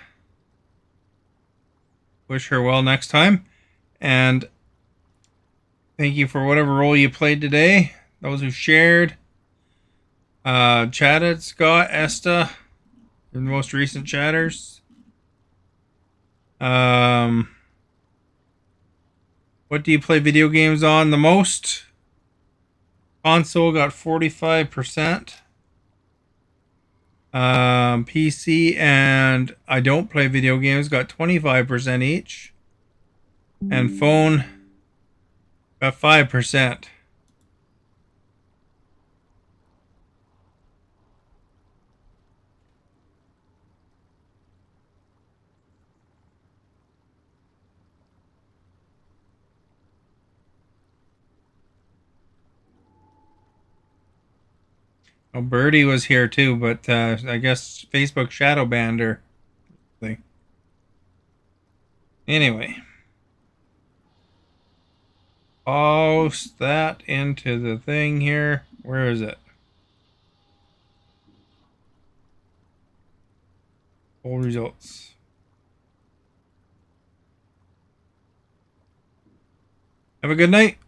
wish her well next time. And thank you for whatever role you played today. Those who shared, chatted, Scott, Esta, the most recent chatters. What do you play video games on the most? Console got 45%. PC and I don't play video games got 25% each. And phone got 5%. Well, Birdie was here too, but I guess Facebook shadow banned her thing. Anyway. Post that into the thing here. Where is it? Full results. Have a good night.